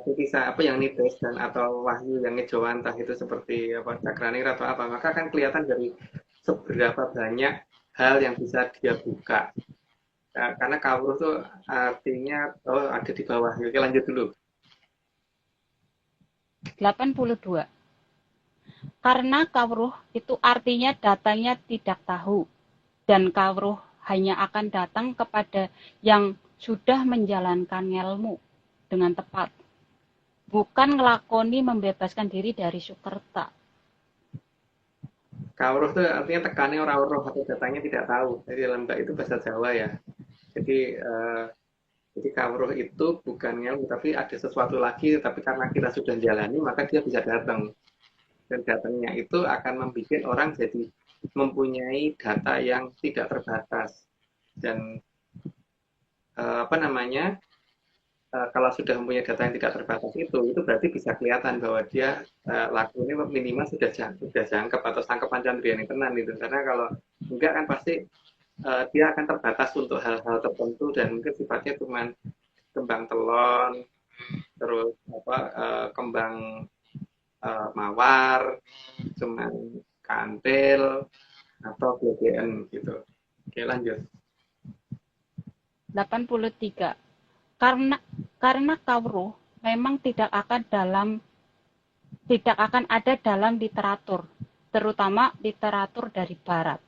tulisan apa yang nitis dan atau wahyu yang ngejauhan, entah itu seperti apa cakranir atau apa, maka akan kelihatan dari seberapa banyak hal yang bisa dia buka. Nah, karena kawruh itu artinya ada di bawah. Oke, lanjut dulu. 82. Karena kawruh itu artinya datanya tidak tahu, dan kawruh hanya akan datang kepada yang sudah menjalankan ilmu dengan tepat, bukan ngelakoni membebaskan diri dari sukerta. Kawruh itu artinya tekannya orang roh atau datanya tidak tahu. Jadi dalam itu bahasa Jawa ya. Jadi kawruh itu bukan ilmu, tapi ada sesuatu lagi, tapi karena kita sudah jalani, maka dia bisa datang. Dan datangnya itu akan membuat orang jadi mempunyai data yang tidak terbatas. Dan kalau sudah mempunyai data yang tidak terbatas itu berarti bisa kelihatan bahwa dia lakunya minimal sudah jangkep atau tangkepan candriani tenan itu. Karena kalau enggak kan pasti dia akan terbatas untuk hal-hal tertentu dan mungkin sifatnya cuma kembang telon, terus kembang mawar, cuman kantil atau BBN gitu. Oke, lanjut. 83. Karena kawruh memang tidak akan ada dalam literatur, terutama literatur dari barat.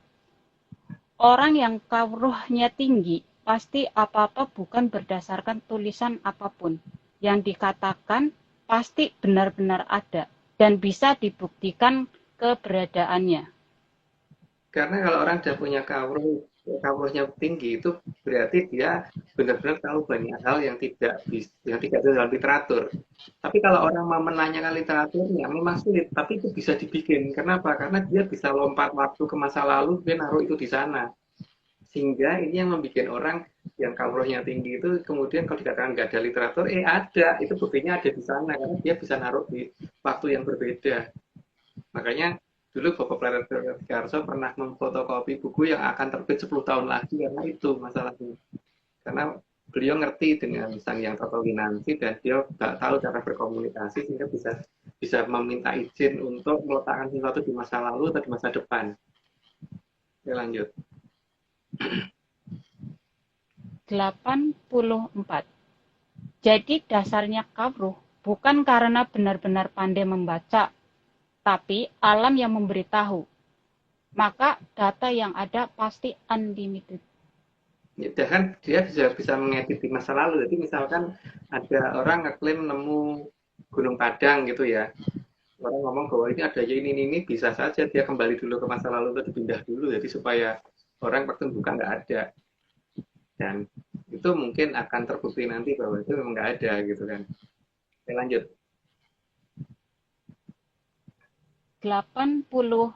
Orang yang kawruhnya tinggi pasti apa-apa bukan berdasarkan tulisan apapun. Yang dikatakan pasti benar-benar ada dan bisa dibuktikan keberadaannya. Karena kalau orang sudah punya kawruhnya tinggi itu berarti dia benar-benar tahu banyak hal yang tidak ada dalam literatur. Tapi kalau orang mau menanyakan literaturnya memang sulit, tapi itu bisa dibikin. Kenapa? Karena dia bisa lompat waktu ke masa lalu, dia naruh itu di sana. Sehingga ini yang membuat orang yang kawruhnya tinggi itu kemudian kalau dikatakan nggak ada literatur, ada. Itu buktinya ada di sana karena dia bisa naruh di waktu yang berbeda. Makanya dulu Bapak Pleret Garso pernah memfotokopi buku yang akan terbit 10 tahun lagi karena itu masalahnya. Karena beliau ngerti dengan sang yang Toto-Winanci dan dia nggak tahu cara berkomunikasi sehingga bisa meminta izin untuk meletakkan sesuatu di masa lalu atau di masa depan. Oke, lanjut. 84. Jadi dasarnya kawruh bukan karena benar-benar pandai membaca, tapi alam yang memberitahu. Maka data yang ada pasti unlimited. Ya, kan dia bisa mengedit di masa lalu. Jadi misalkan ada orang ngeklaim nemu Gunung Padang gitu ya. Orang ngomong bahwa ini ada ini bisa saja dia kembali dulu ke masa lalu atau dipindah dulu. Jadi supaya orang waktu buka nggak ada. Dan itu mungkin akan terbukti nanti bahwa itu memang nggak ada gitu kan. Oke, lanjut. 85.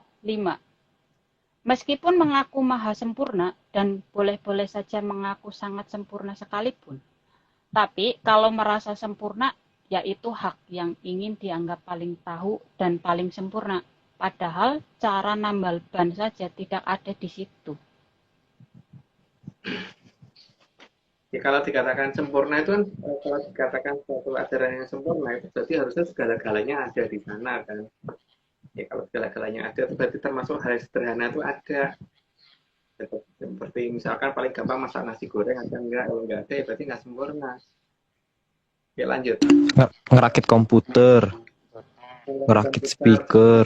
Meskipun mengaku maha sempurna dan boleh-boleh saja mengaku sangat sempurna sekalipun, tapi kalau merasa sempurna, yaitu hak yang ingin dianggap paling tahu dan paling sempurna. Padahal cara nambal ban saja tidak ada di situ. Ya, kalau dikatakan sempurna itu kan, kalau dikatakan suatu ajaran yang sempurna itu berarti harusnya segala-galanya ada di sana kan. Ya kalau segala-galanya ada itu berarti termasuk hal sederhana itu ada. Seperti misalkan paling gampang masak nasi goreng ada enggak, kalau enggak ada ya berarti nggak sempurna. Ya lanjut. Ngerakit komputer, ngerakit speaker.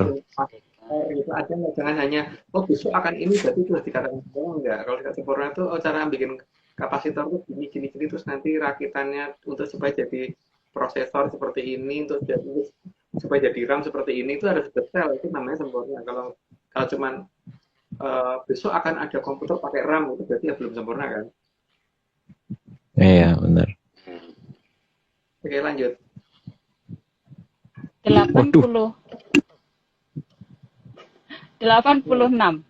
Itu ada nggak, jangan hanya besok akan ini berarti sudah dikatakan sempurna. Enggak, kalau dikatakan sempurna itu cara bikin kapasitor itu gini terus nanti rakitannya untuk supaya jadi prosesor seperti ini, untuk jadi supaya jadi RAM seperti ini itu harus detail, itu namanya sempurna. Kalau cuman besok akan ada komputer pakai RAM itu berarti ya belum sempurna kan. Iya benar. Oke, lanjut. 86.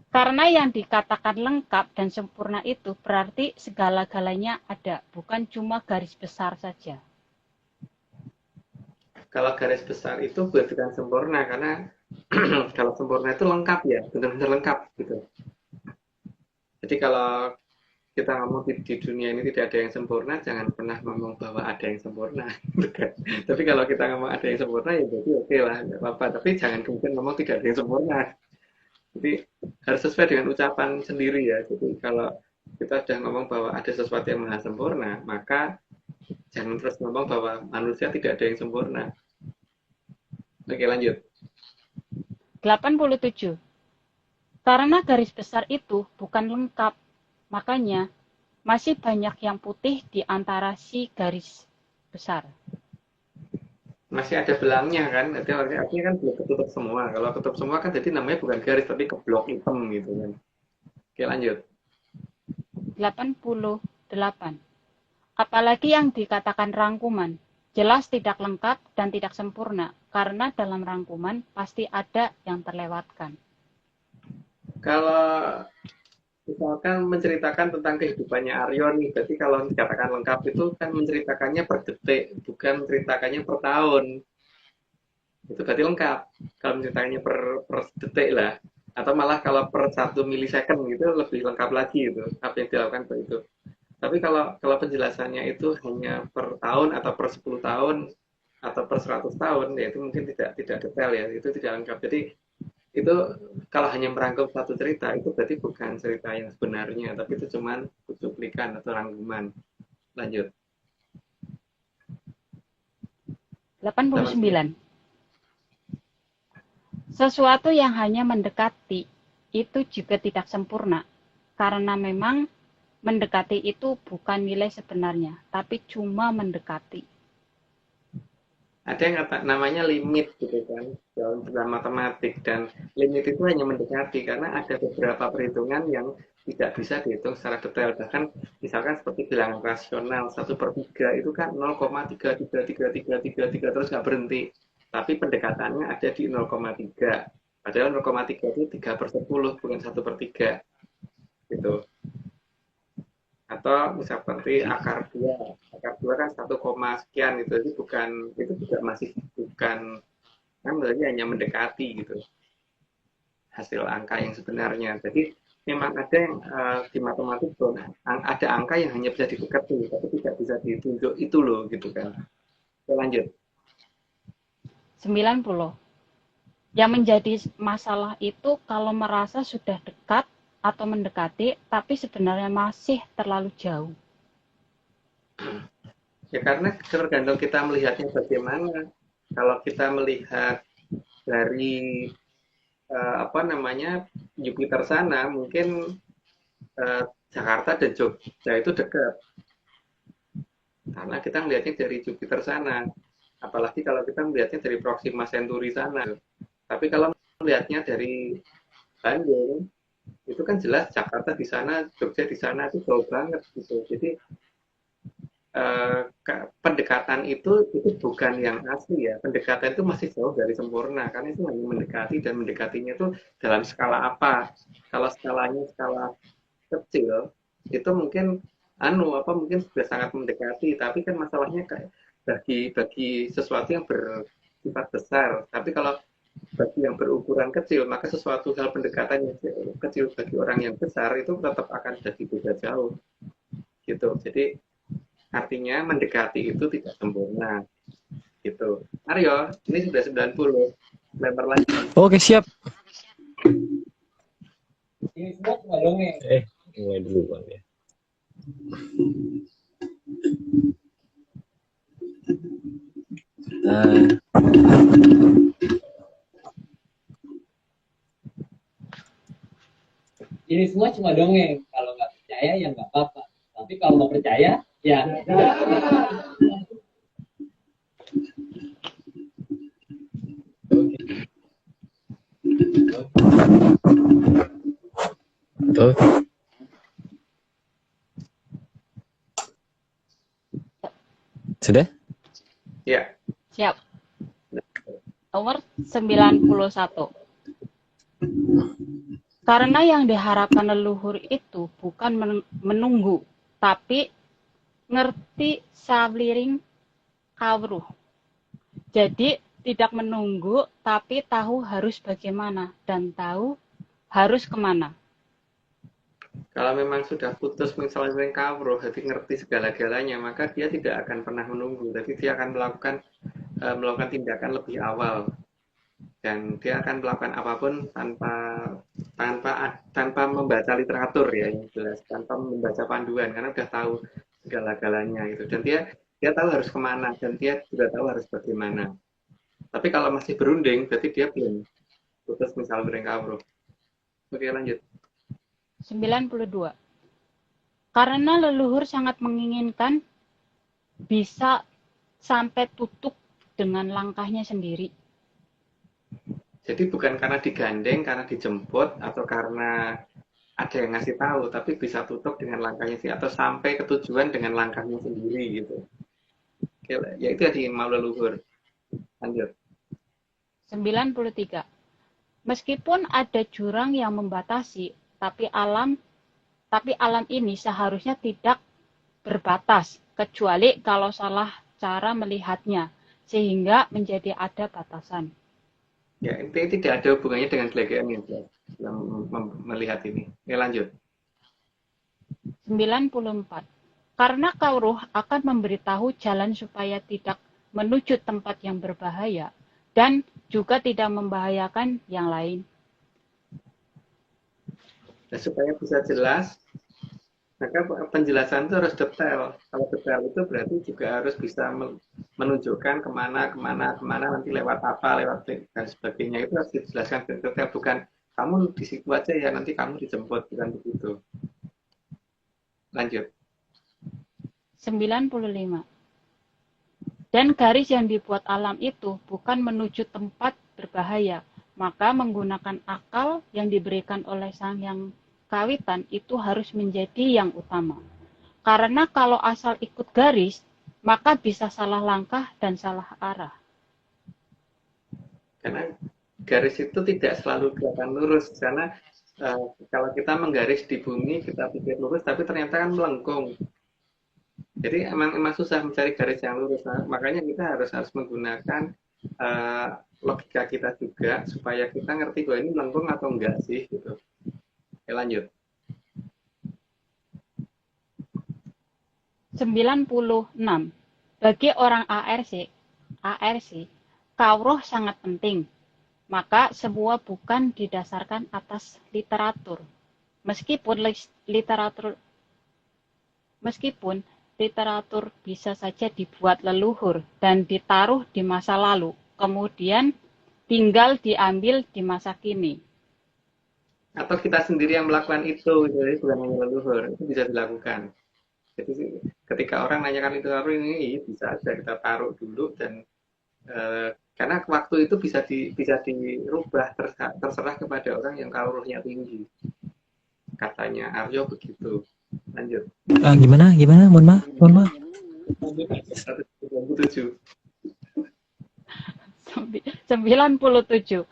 Karena yang dikatakan lengkap dan sempurna itu berarti segala-galanya ada, bukan cuma garis besar saja. Kalau garis besar itu bukan sempurna karena Kalau sempurna itu lengkap ya, benar-benar lengkap gitu. Jadi kalau kita ngomong di dunia ini tidak ada yang sempurna, jangan pernah ngomong bahwa ada yang sempurna. Gitu kan. Tapi kalau kita ngomong ada yang sempurna, ya berarti oke lah, nggak apa-apa. Tapi jangan kemudian ngomong tidak ada yang sempurna. Jadi harus sesuai dengan ucapan sendiri ya. Jadi kalau kita sudah ngomong bahwa ada sesuatu yang maha sempurna, maka jangan terus ngomong bahwa manusia tidak ada yang sempurna. Oke, lanjut. 87. Karena garis besar itu bukan lengkap, makanya masih banyak yang putih di antara si garis besar. Masih ada belangnya kan, artinya kan belum ketutup semua. Kalau ketutup semua kan jadi namanya bukan garis, tapi keblok hitam gitu kan. Oke, lanjut. 88. Apalagi yang dikatakan rangkuman, jelas tidak lengkap dan tidak sempurna, karena dalam rangkuman pasti ada yang terlewatkan. Kalau misalkan menceritakan tentang kehidupannya Aryo nih, berarti kalau dikatakan lengkap itu kan menceritakannya per detik, bukan menceritakannya per tahun. Itu berarti lengkap. Kalau menceritakannya per detik lah. Atau malah kalau per 1 milisecond gitu lebih lengkap lagi itu. Apa yang dilakukan itu. Tapi kalau penjelasannya itu hanya per tahun atau per 10 tahun atau per 100 tahun, ya itu mungkin tidak detail ya. Itu tidak lengkap. Jadi itu kalau hanya merangkum satu cerita itu berarti bukan cerita yang sebenarnya, tapi itu cuman cuplikan atau rangkuman. Lanjut. 89. Sesuatu yang hanya mendekati itu juga tidak sempurna, karena memang mendekati itu bukan nilai sebenarnya, tapi cuma mendekati. Ada yang namanya limit gitu kan dalam matematik, dan limit itu hanya mendekati karena ada beberapa perhitungan yang tidak bisa dihitung secara detail. Bahkan misalkan seperti bilangan rasional 1/3 itu kan 0,33333 terus nggak berhenti, tapi pendekatannya ada di 0,3, padahal 0,3 itu 3/10 bukan 1/3 gitu. Atau misal seperti akar 2 kan 1, sekian gitu, itu juga masih bukan, kan berarti hanya mendekati gitu hasil angka yang sebenarnya. Jadi memang ada yang di matematik ada angka yang hanya bisa didekati tapi tidak bisa ditunjuk itu loh gitu kan. Oke, lanjut. 90. Yang menjadi masalah itu kalau merasa sudah dekat atau mendekati, tapi sebenarnya masih terlalu jauh. Ya karena tergantung kita melihatnya bagaimana. Kalau kita melihat dari Jupiter sana, mungkin Jakarta dan Jogja itu dekat. Karena kita melihatnya dari Jupiter sana. Apalagi kalau kita melihatnya dari Proxima Centauri sana. Tapi kalau melihatnya dari Bandung, itu kan jelas Jakarta di sana, Jogja di sana, itu jauh banget gitu. Jadi pendekatan itu bukan yang asli ya. Pendekatan itu masih jauh dari sempurna karena itu hanya mendekati, dan mendekatinya itu dalam skala apa. Kalau skalanya skala kecil itu mungkin mungkin sudah sangat mendekati, tapi kan masalahnya kayak bagi sesuatu yang bersifat besar. Tapi kalau bagi yang berukuran kecil, maka sesuatu hal pendekatan yang kecil bagi orang yang besar itu tetap akan jadi beda jauh gitu. Jadi artinya mendekati itu tidak sempurna gitu. Aryo, ini sudah 90, lempar lagi. Oke, siap. Ini semua cuma dongeng. Mulai dulu Bang ya. Ini semua cuma dongeng. Kalau nggak percaya ya nggak apa-apa. Tapi kalau mau percaya ya. Betul. Sudah? Ya. Siap. Nomor 91. Karena yang diharapkan leluhur itu bukan menunggu, tapi ngerti sabliring kawruh. Jadi tidak menunggu, tapi tahu harus bagaimana dan tahu harus kemana. Kalau memang sudah putus misalnya dengan kawruh, jadi ngerti segala-galanya, maka dia tidak akan pernah menunggu. Jadi dia akan melakukan tindakan lebih awal, dan dia akan melakukan apapun tanpa membaca literatur ya, yang jelas, tanpa membaca panduan, karena udah tahu segala-galanya itu. Dan dia tahu harus kemana, dan dia juga tahu harus bagaimana. Tapi kalau masih berunding, berarti dia belum putus misal dengan kawruh. Oke, lanjut. 92. Karena leluhur sangat menginginkan bisa sampai tutup dengan langkahnya sendiri. Jadi bukan karena digandeng, karena dijemput, atau karena ada yang ngasih tahu, tapi bisa tutup dengan langkahnya sih, atau sampai ke tujuan dengan langkahnya sendiri gitu. Oke, ya itu tadi mau leluhur. Lanjut. 93. Meskipun ada jurang yang membatasi, tapi alam ini seharusnya tidak berbatas, kecuali kalau salah cara melihatnya, sehingga menjadi ada batasan. Ya, intinya tidak ada hubungannya dengan kelegaan ya, yang melihat ini. Oke, lanjut. 94. Karena kawruh akan memberitahu jalan supaya tidak menuju tempat yang berbahaya, dan juga tidak membahayakan yang lain. Nah, supaya bisa jelas, maka penjelasan itu harus detail. Kalau detail itu berarti juga harus bisa menunjukkan kemana, nanti lewat apa, dan sebagainya. Itu harus dijelaskan detail, bukan kamu di situ aja ya, nanti kamu dijemput, bukan begitu. Lanjut. 95. Dan garis yang dibuat alam itu bukan menuju tempat berbahaya, maka menggunakan akal yang diberikan oleh Sang Yang Kawitan itu harus menjadi yang utama. Karena kalau asal ikut garis, maka bisa salah langkah dan salah arah. Karena garis itu tidak selalu kelihatan lurus, karena kalau kita menggaris di bumi, kita pikir lurus, tapi ternyata kan melengkung. Jadi emang susah mencari garis yang lurus. Nah, makanya kita harus menggunakan logika kita juga, supaya kita ngerti bahwa ini melengkung atau enggak sih gitu. Oke, lanjut. 96. Bagi orang ARC, kawruh sangat penting. Maka semua bukan didasarkan atas literatur. Meskipun literatur bisa saja dibuat leluhur dan ditaruh di masa lalu, kemudian tinggal diambil di masa kini. Atau kita sendiri yang melakukan itu, jadi bukan hanya leluhur, itu bisa dilakukan. Jadi ketika orang nanyakan literatur ini, bisa aja kita taruh dulu, dan karena waktu itu bisa dirubah, terserah kepada orang yang kawruhnya tinggi. Katanya Aryo begitu. Lanjut. Gimana? Mohon maaf. 197. 97.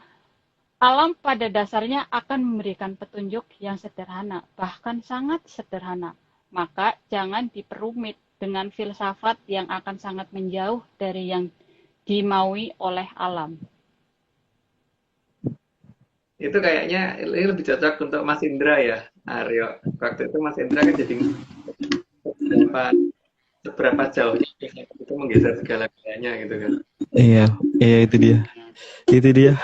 Alam pada dasarnya akan memberikan petunjuk yang sederhana, bahkan sangat sederhana. Maka jangan diperumit dengan filsafat yang akan sangat menjauh dari yang dimaui oleh alam. Itu kayaknya ini lebih cocok untuk Mas Indra ya, Aryo. Waktu itu Mas Indra kan jadi seberapa jauh itu menggeser segala-galanya gitu kan. Iya, itu dia.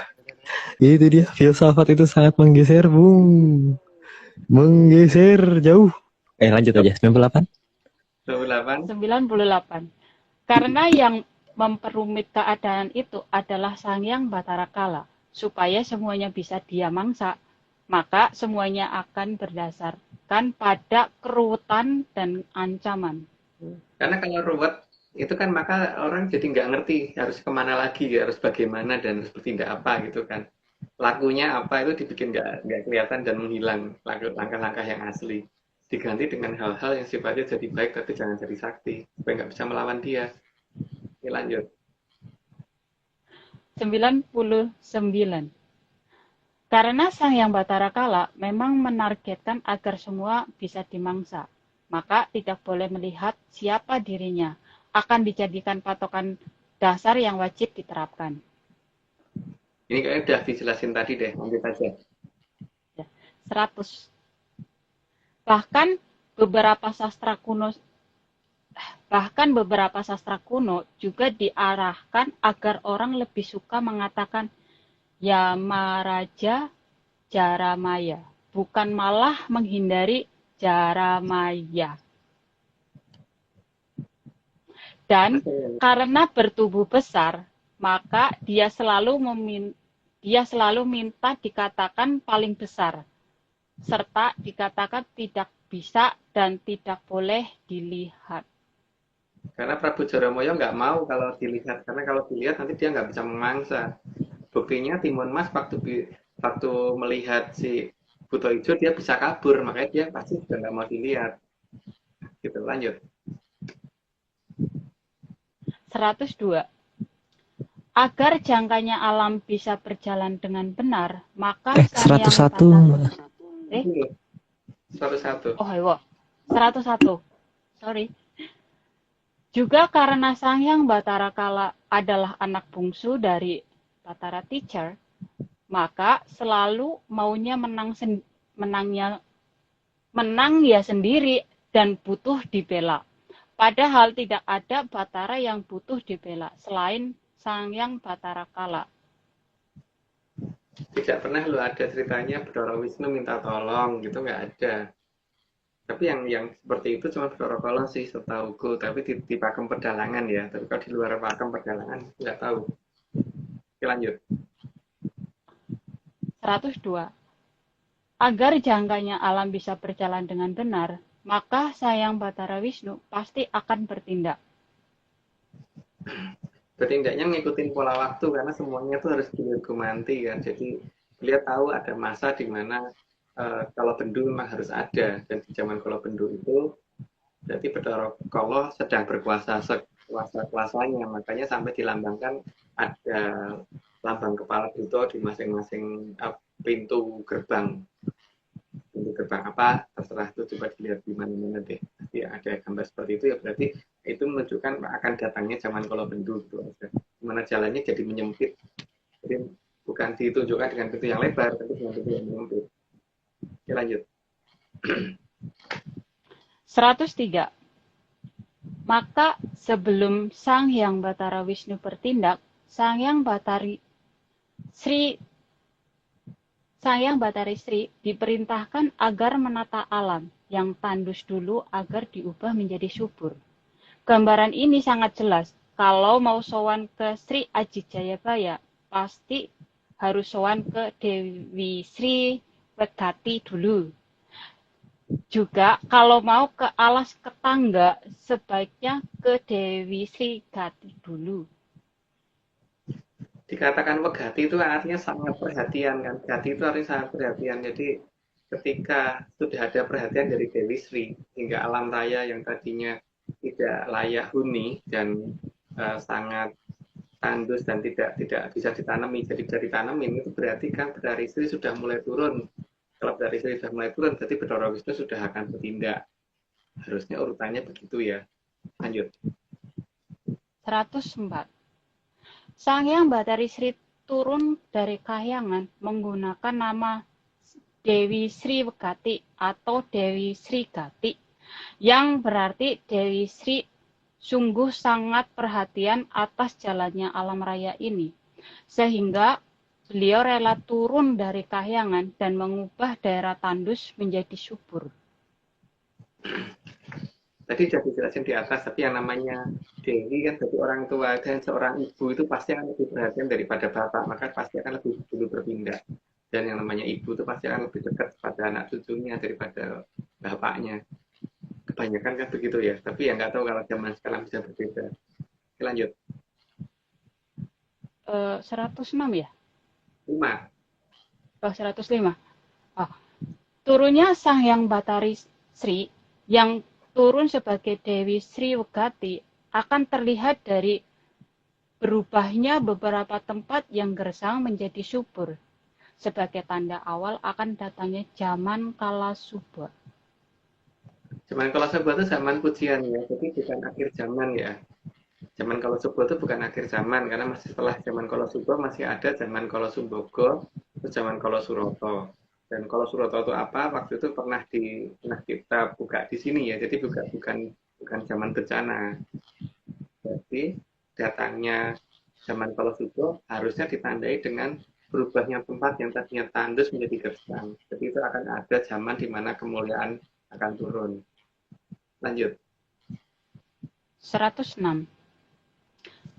Filsafat itu sangat menggeser, Bung. Menggeser jauh. Lanjut aja. 98. 98. Karena yang memperumit keadaan itu adalah Sang Yang Batara Kala, supaya semuanya bisa dia mangsa, maka semuanya akan berdasarkan pada keruwetan dan ancaman. Karena kalau ruwet itu kan maka orang jadi nggak ngerti harus kemana lagi, harus bagaimana dan harus bertindak apa gitu kan. Lakunya apa itu dibikin nggak kelihatan dan menghilang langkah-langkah yang asli. Diganti dengan hal-hal yang sifatnya jadi baik tapi jangan jadi sakti, supaya nggak bisa melawan dia. Oke, lanjut. 99. Karena Sang Yang Batara Kala memang menargetkan agar semua bisa dimangsa, maka tidak boleh melihat siapa dirinya, akan dijadikan patokan dasar yang wajib diterapkan. Ini kayaknya udah dijelasin tadi deh, lanjut aja. 100. Bahkan beberapa sastra kuno juga diarahkan agar orang lebih suka mengatakan Yamaraja Jaramaya, bukan malah menghindari Jaramaya. Dan karena bertubuh besar, maka dia selalu minta dikatakan paling besar, serta dikatakan tidak bisa dan tidak boleh dilihat. Karena Prabu Jaramoyo nggak mau kalau dilihat, karena kalau dilihat nanti dia nggak bisa memangsa. Buktinya Timun Mas waktu melihat si Buto Ijo dia bisa kabur, makanya dia pasti sudah nggak mau dilihat. Gitu, lanjut. 102. Agar jangkanya alam bisa berjalan dengan benar, maka 101. 101. Oh, iya. 101. Sorry. Juga karena Sang Hyang Bathara Kala adalah anak bungsu dari Bathara Teacher, maka selalu maunya menang ya sendiri dan butuh dibela. Padahal tidak ada Bathara yang butuh dibela selain Sang Hyang Bathara Kala. Tidak pernah lo ada ceritanya Bathara Wisnu minta tolong gitu, nggak ada. Tapi yang seperti itu cuma Bathara Kala sih setauku, tapi di Pakem Pedalangan ya. Tapi kalau di luar Pakem Pedalangan nggak tahu. Oke, lanjut. 102. Agar jangkanya alam bisa berjalan dengan benar, maka Sang Hyang Bathara Wisnu pasti akan bertindak. Bertindaknya ngikutin pola waktu karena semuanya tuh harus diargumanti kan. Jadi beliau tahu ada masa di mana kalau bendu memang harus ada, dan di zaman kalau bendu itu berarti Bathara Kala sedang berkuasa sekuasa-kuasanya, makanya sampai dilambangkan ada lambang kepala Buto di masing-masing pintu gerbang apa terserah, itu coba dilihat di mana-mana deh, nanti ada gambar seperti itu ya, berarti itu menunjukkan akan datangnya zaman kalau bendu gitu aja. Dimana jalannya jadi menyempit, jadi bukan ditunjukkan dengan pintu yang lebar tapi dengan pintu yang menyempit. Oke, lanjut. 103. Maka sebelum Sang Hyang Bathara Wisnu bertindak, Sang Hyang Bathari Sri diperintahkan agar menata alam yang tandus dulu agar diubah menjadi subur. Gambaran ini sangat jelas. Kalau mau sowan ke Sri Aji Jayabaya, pasti harus sowan ke Dewi Sri Wegati dulu. Juga kalau mau ke alas ketangga, sebaiknya ke Dewi Sri Gati dulu. Dikatakan Wegati itu artinya sangat perhatian kan. Gati itu artinya sangat perhatian. Jadi ketika sudah ada perhatian dari Dewi Sri, hingga alam raya yang tadinya tidak layak huni dan sangat tandus dan tidak bisa ditanami jadi bisa ditanemin, itu berarti kan Bathara Sri sudah mulai turun. Kalau Bathara Sri sudah mulai turun, berarti Bathara Wisnu sudah akan bertindak. Harusnya urutannya begitu ya. Lanjut. 104. Sang Hyang Bathari Sri turun dari kahyangan menggunakan nama Dewi Sri Wegati atau Dewi Sri Gati, yang berarti Dewi Sri sungguh sangat perhatian atas jalannya alam raya ini, sehingga beliau rela turun dari kahyangan dan mengubah daerah tandus menjadi subur. Tadi sudah dijelasin di atas, tapi yang namanya Dewi kan bagi orang tua dan seorang ibu itu pasti akan lebih perhatian daripada bapak, maka pasti akan lebih dulu berpindah. Dan yang namanya ibu itu pasti akan lebih dekat pada anak cucunya daripada bapaknya. Kebanyakan kan begitu ya, tapi ya nggak tahu kalau zaman sekarang bisa berbeda. Oke, lanjut. 106 ya? 5. Oh, 105. Turunnya Sang Hyang Bathari Sri yang turun sebagai Dewi Sri Wegati akan terlihat dari berubahnya beberapa tempat yang gersang menjadi subur, sebagai tanda awal akan datangnya zaman kala subur. Zaman kala subur itu zaman pujian ya, jadi bukan akhir zaman ya. Zaman Kalosubo itu bukan akhir zaman, karena masih setelah zaman Kalosubo masih ada zaman Kolosumbogo, terus zaman Kolosuroto. Dan Kolosuroto itu apa? Waktu itu pernah kita buka di sini ya, jadi bukan zaman bencana. Jadi datangnya zaman Kolosubo harusnya ditandai dengan berubahnya tempat yang tadinya tandus menjadi gersang. Jadi itu akan ada zaman di mana kemuliaan akan turun. Lanjut. 106.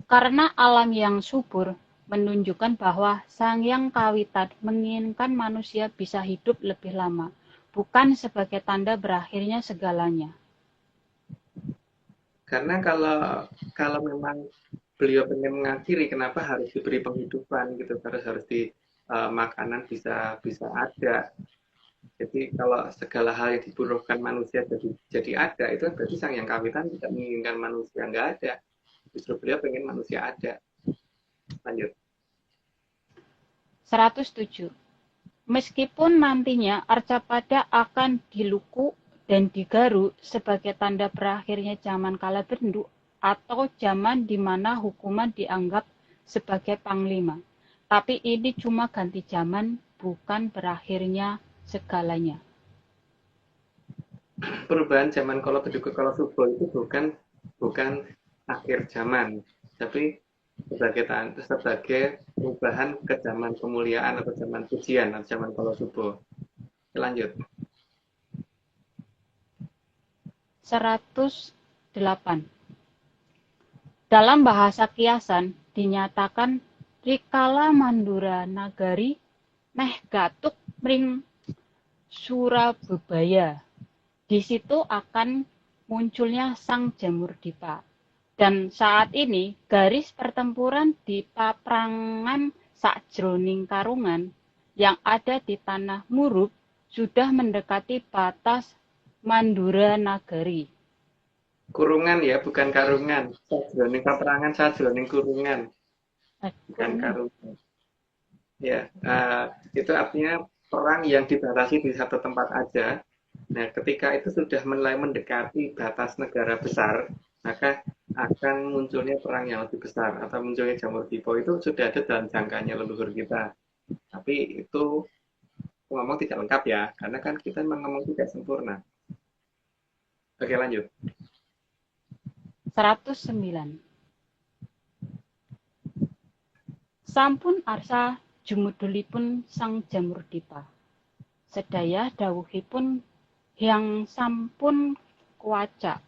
Karena alam yang subur menunjukkan bahwa Sang Yang Kawitan menginginkan manusia bisa hidup lebih lama, bukan sebagai tanda berakhirnya segalanya. Karena kalau memang beliau pengen mengakhiri, kenapa harus diberi penghidupan gitu, harus di makanan bisa ada. Jadi kalau segala hal yang dibutuhkan manusia jadi ada, itu berarti Sang Yang Kawitan tidak menginginkan manusia nggak ada. Justru beliau pengen manusia ada. Lanjut. 107. Meskipun nantinya Arcapada akan diluku dan digaru sebagai tanda berakhirnya zaman kala bendu atau zaman di mana hukuman dianggap sebagai panglima. Tapi ini cuma ganti zaman, bukan berakhirnya segalanya. Perubahan zaman Kolosubo itu bukan akhir zaman, tapi sebagai perubahan ke zaman kemuliaan atau zaman pujian atau zaman Kolosubo. Lanjut. 108. Dalam bahasa kiasan dinyatakan rikala Mandura Nagari meh gatuk mring Surabaya. Di situ akan munculnya Sang Jamurdipa. Dan saat ini garis pertempuran di paprangan sakjroning Karungan yang ada di tanah Murub sudah mendekati batas Mandura Nagari. Kurungan ya, bukan karungan. Sajroning peperangan, sajroning kurungan, bukan karungan. Ya, itu artinya perang yang dibatasi di satu tempat aja. Nah, ketika itu sudah mulai mendekati batas negara besar, maka akan munculnya perang yang lebih besar atau munculnya Jamurdipa itu sudah ada dalam jangkanya leluhur kita. Tapi itu ngomong tidak lengkap ya, karena kan kita memang ngomong tidak sempurna. Oke, lanjut. 109. Sampun arsa jumudulipun Sang Jamurdipa. Sedaya dawuhipun yang sampun kuwaca.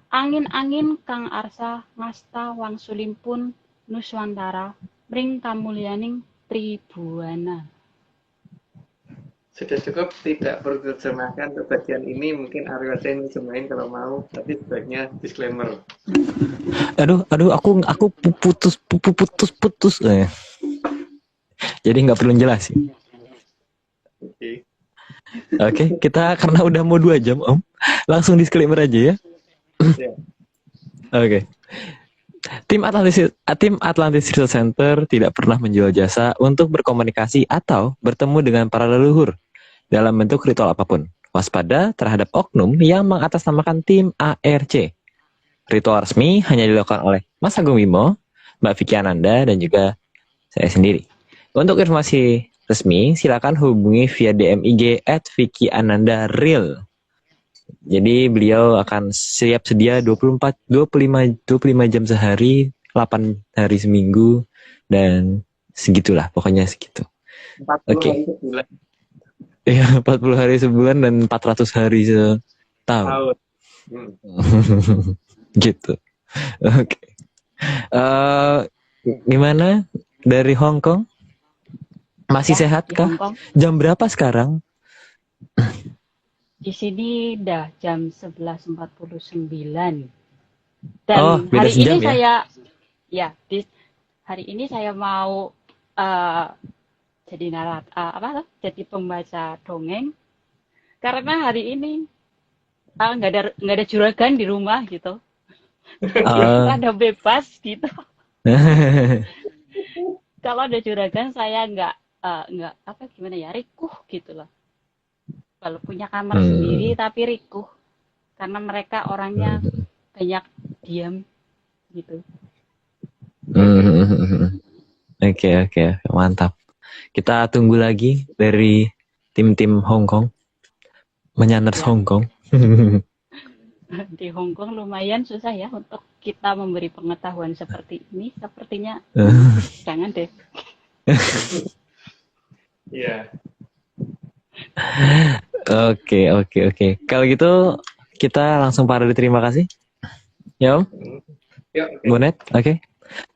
Angin-angin kang arsa ngasta wangsulimpun Nuswantara mring kamulyaning Tribuana. Sudah cukup, tidak perlu diterjemahkan untuk bagian ini. Mungkin Aryo Sen terjemahin kalau mau, tapi sebaiknya disclaimer. Aduh, aku putus. Jadi nggak perlu jelasin. Oke, kita karena udah mau 2 jam, Om, langsung disclaimer aja ya. Oke. Tim Atlantis Research Center tidak pernah menjual jasa untuk berkomunikasi atau bertemu dengan para leluhur dalam bentuk ritual apapun. Waspada terhadap oknum yang mengatasnamakan tim ARC. Ritual resmi hanya dilakukan oleh Mas Agung Bimo, Mbak Vicky Ananda, dan juga saya sendiri. Untuk informasi resmi, silakan hubungi via DM IG @VickyAnandaReal. Jadi beliau akan siap sedia 25 jam sehari, 8 hari seminggu, dan segitulah, pokoknya segitu. 40 hari sebulan. Iya, 40 hari sebulan dan 400 hari setahun. Gitu. Oke. Gimana dari Hong Kong? Masih Ya, sehat di kah? Hong Kong. Jam berapa sekarang? Di sini udah jam 11.49. Dan Oh, beda hari ini sejam ya? hari ini saya mau jadi jadi pembaca dongeng karena hari ini nggak ada juragan di rumah gitu. Ada bebas gitu. Kalau ada juragan saya nggak rikuh gitu loh. Kalau punya kamar sendiri tapi rikuh karena mereka orangnya banyak diam gitu. Oke, mantap. Kita tunggu lagi dari tim-tim Hong Kong, menyanders Ya. Hong Kong. Di Hong Kong lumayan susah ya untuk kita memberi pengetahuan seperti ini. Sepertinya jangan deh. Iya. Oke. Kalau gitu kita langsung pada terima kasih. Ya Om, Yuk, oke. Bonet, oke.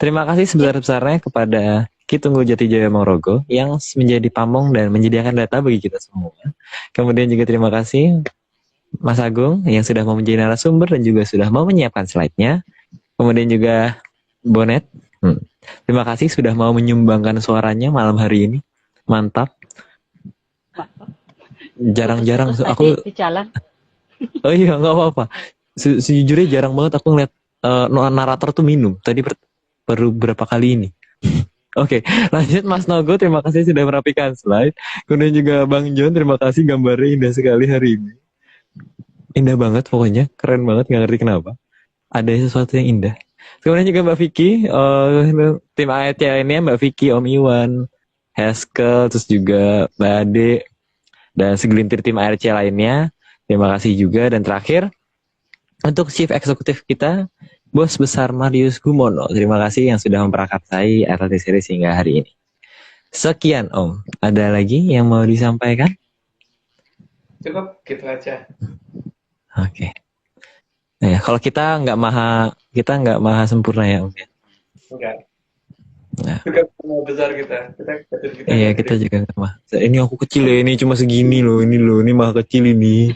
Terima kasih sebesar-besarnya kepada Ki Tunggu Jati Jaya Mongrogo yang menjadi pamong dan menyediakan data bagi kita semua. Kemudian juga terima kasih Mas Agung yang sudah mau menjadi narasumber dan juga sudah mau menyiapkan slide-nya. Kemudian juga Bonet. Terima kasih sudah mau menyumbangkan suaranya malam hari ini. Mantap. Jarang-jarang Putus-putus aku tadi di jalan. oh iya nggak apa-apa. Sejujurnya jarang banget aku ngeliat narator tuh minum. Tadi baru berapa kali ini. Oke, lanjut Mas Nogo. Terima kasih sudah merapikan slide. Kemudian juga Bang John. Terima kasih, gambarnya indah sekali hari ini. Indah banget pokoknya. Keren banget, nggak ngerti kenapa. Ada sesuatu yang indah. Kemudian juga Mbak Vicky. Tim AET lainnya Mbak Vicky, Om Iwan, Haskell, terus juga Mbak Ade. Dan segelintir tim ARC lainnya. Terima kasih juga. Dan terakhir, untuk Chief Eksekutif kita, Bos Besar Marius Gumono. Terima kasih yang sudah memprakarsai RLT Series hingga hari ini. Sekian Om. Ada lagi yang mau disampaikan? Cukup gitu aja. Oke. Nah, kalau kita nggak maha sempurna ya Om. Enggak. Nah. Juga besar kita. Iya, kita juga nggak maha. Ini aku kecil ya, ini cuma segini loh, ini maha kecil ini.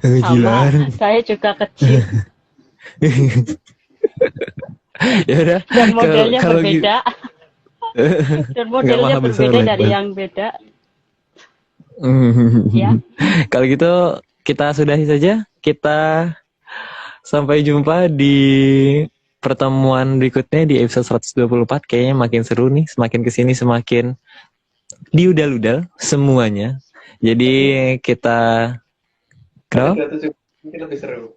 Sama, saya juga kecil. Ya udah. Dan modelnya kalau berbeda. Dan modelnya berbeda dari yang beda. Ya. Kalau gitu kita sudahi saja. Kita sampai jumpa di pertemuan berikutnya di episode 124. Kayaknya makin seru nih. Semakin kesini semakin diudal-udal semuanya. Jadi kita mungkin lebih seru.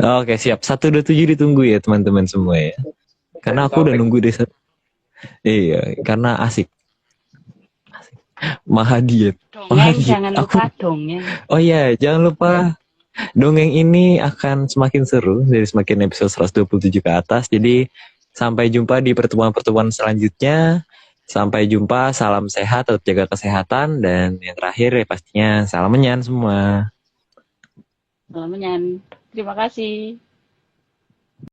Oke, siap. 127 ditunggu ya teman-teman semua ya. Karena aku udah nunggu deh. Iya, karena asik. Maha diet. Dongeng, jangan lupa dongeng. Oh iya, jangan lupa dongeng ini akan semakin seru dari semakin episode 127 ke atas. Jadi sampai jumpa di pertemuan-pertemuan selanjutnya. Sampai jumpa, salam sehat, tetap jaga kesehatan, dan yang terakhir ya pastinya salam menyan semua. Salam menyan. Terima kasih.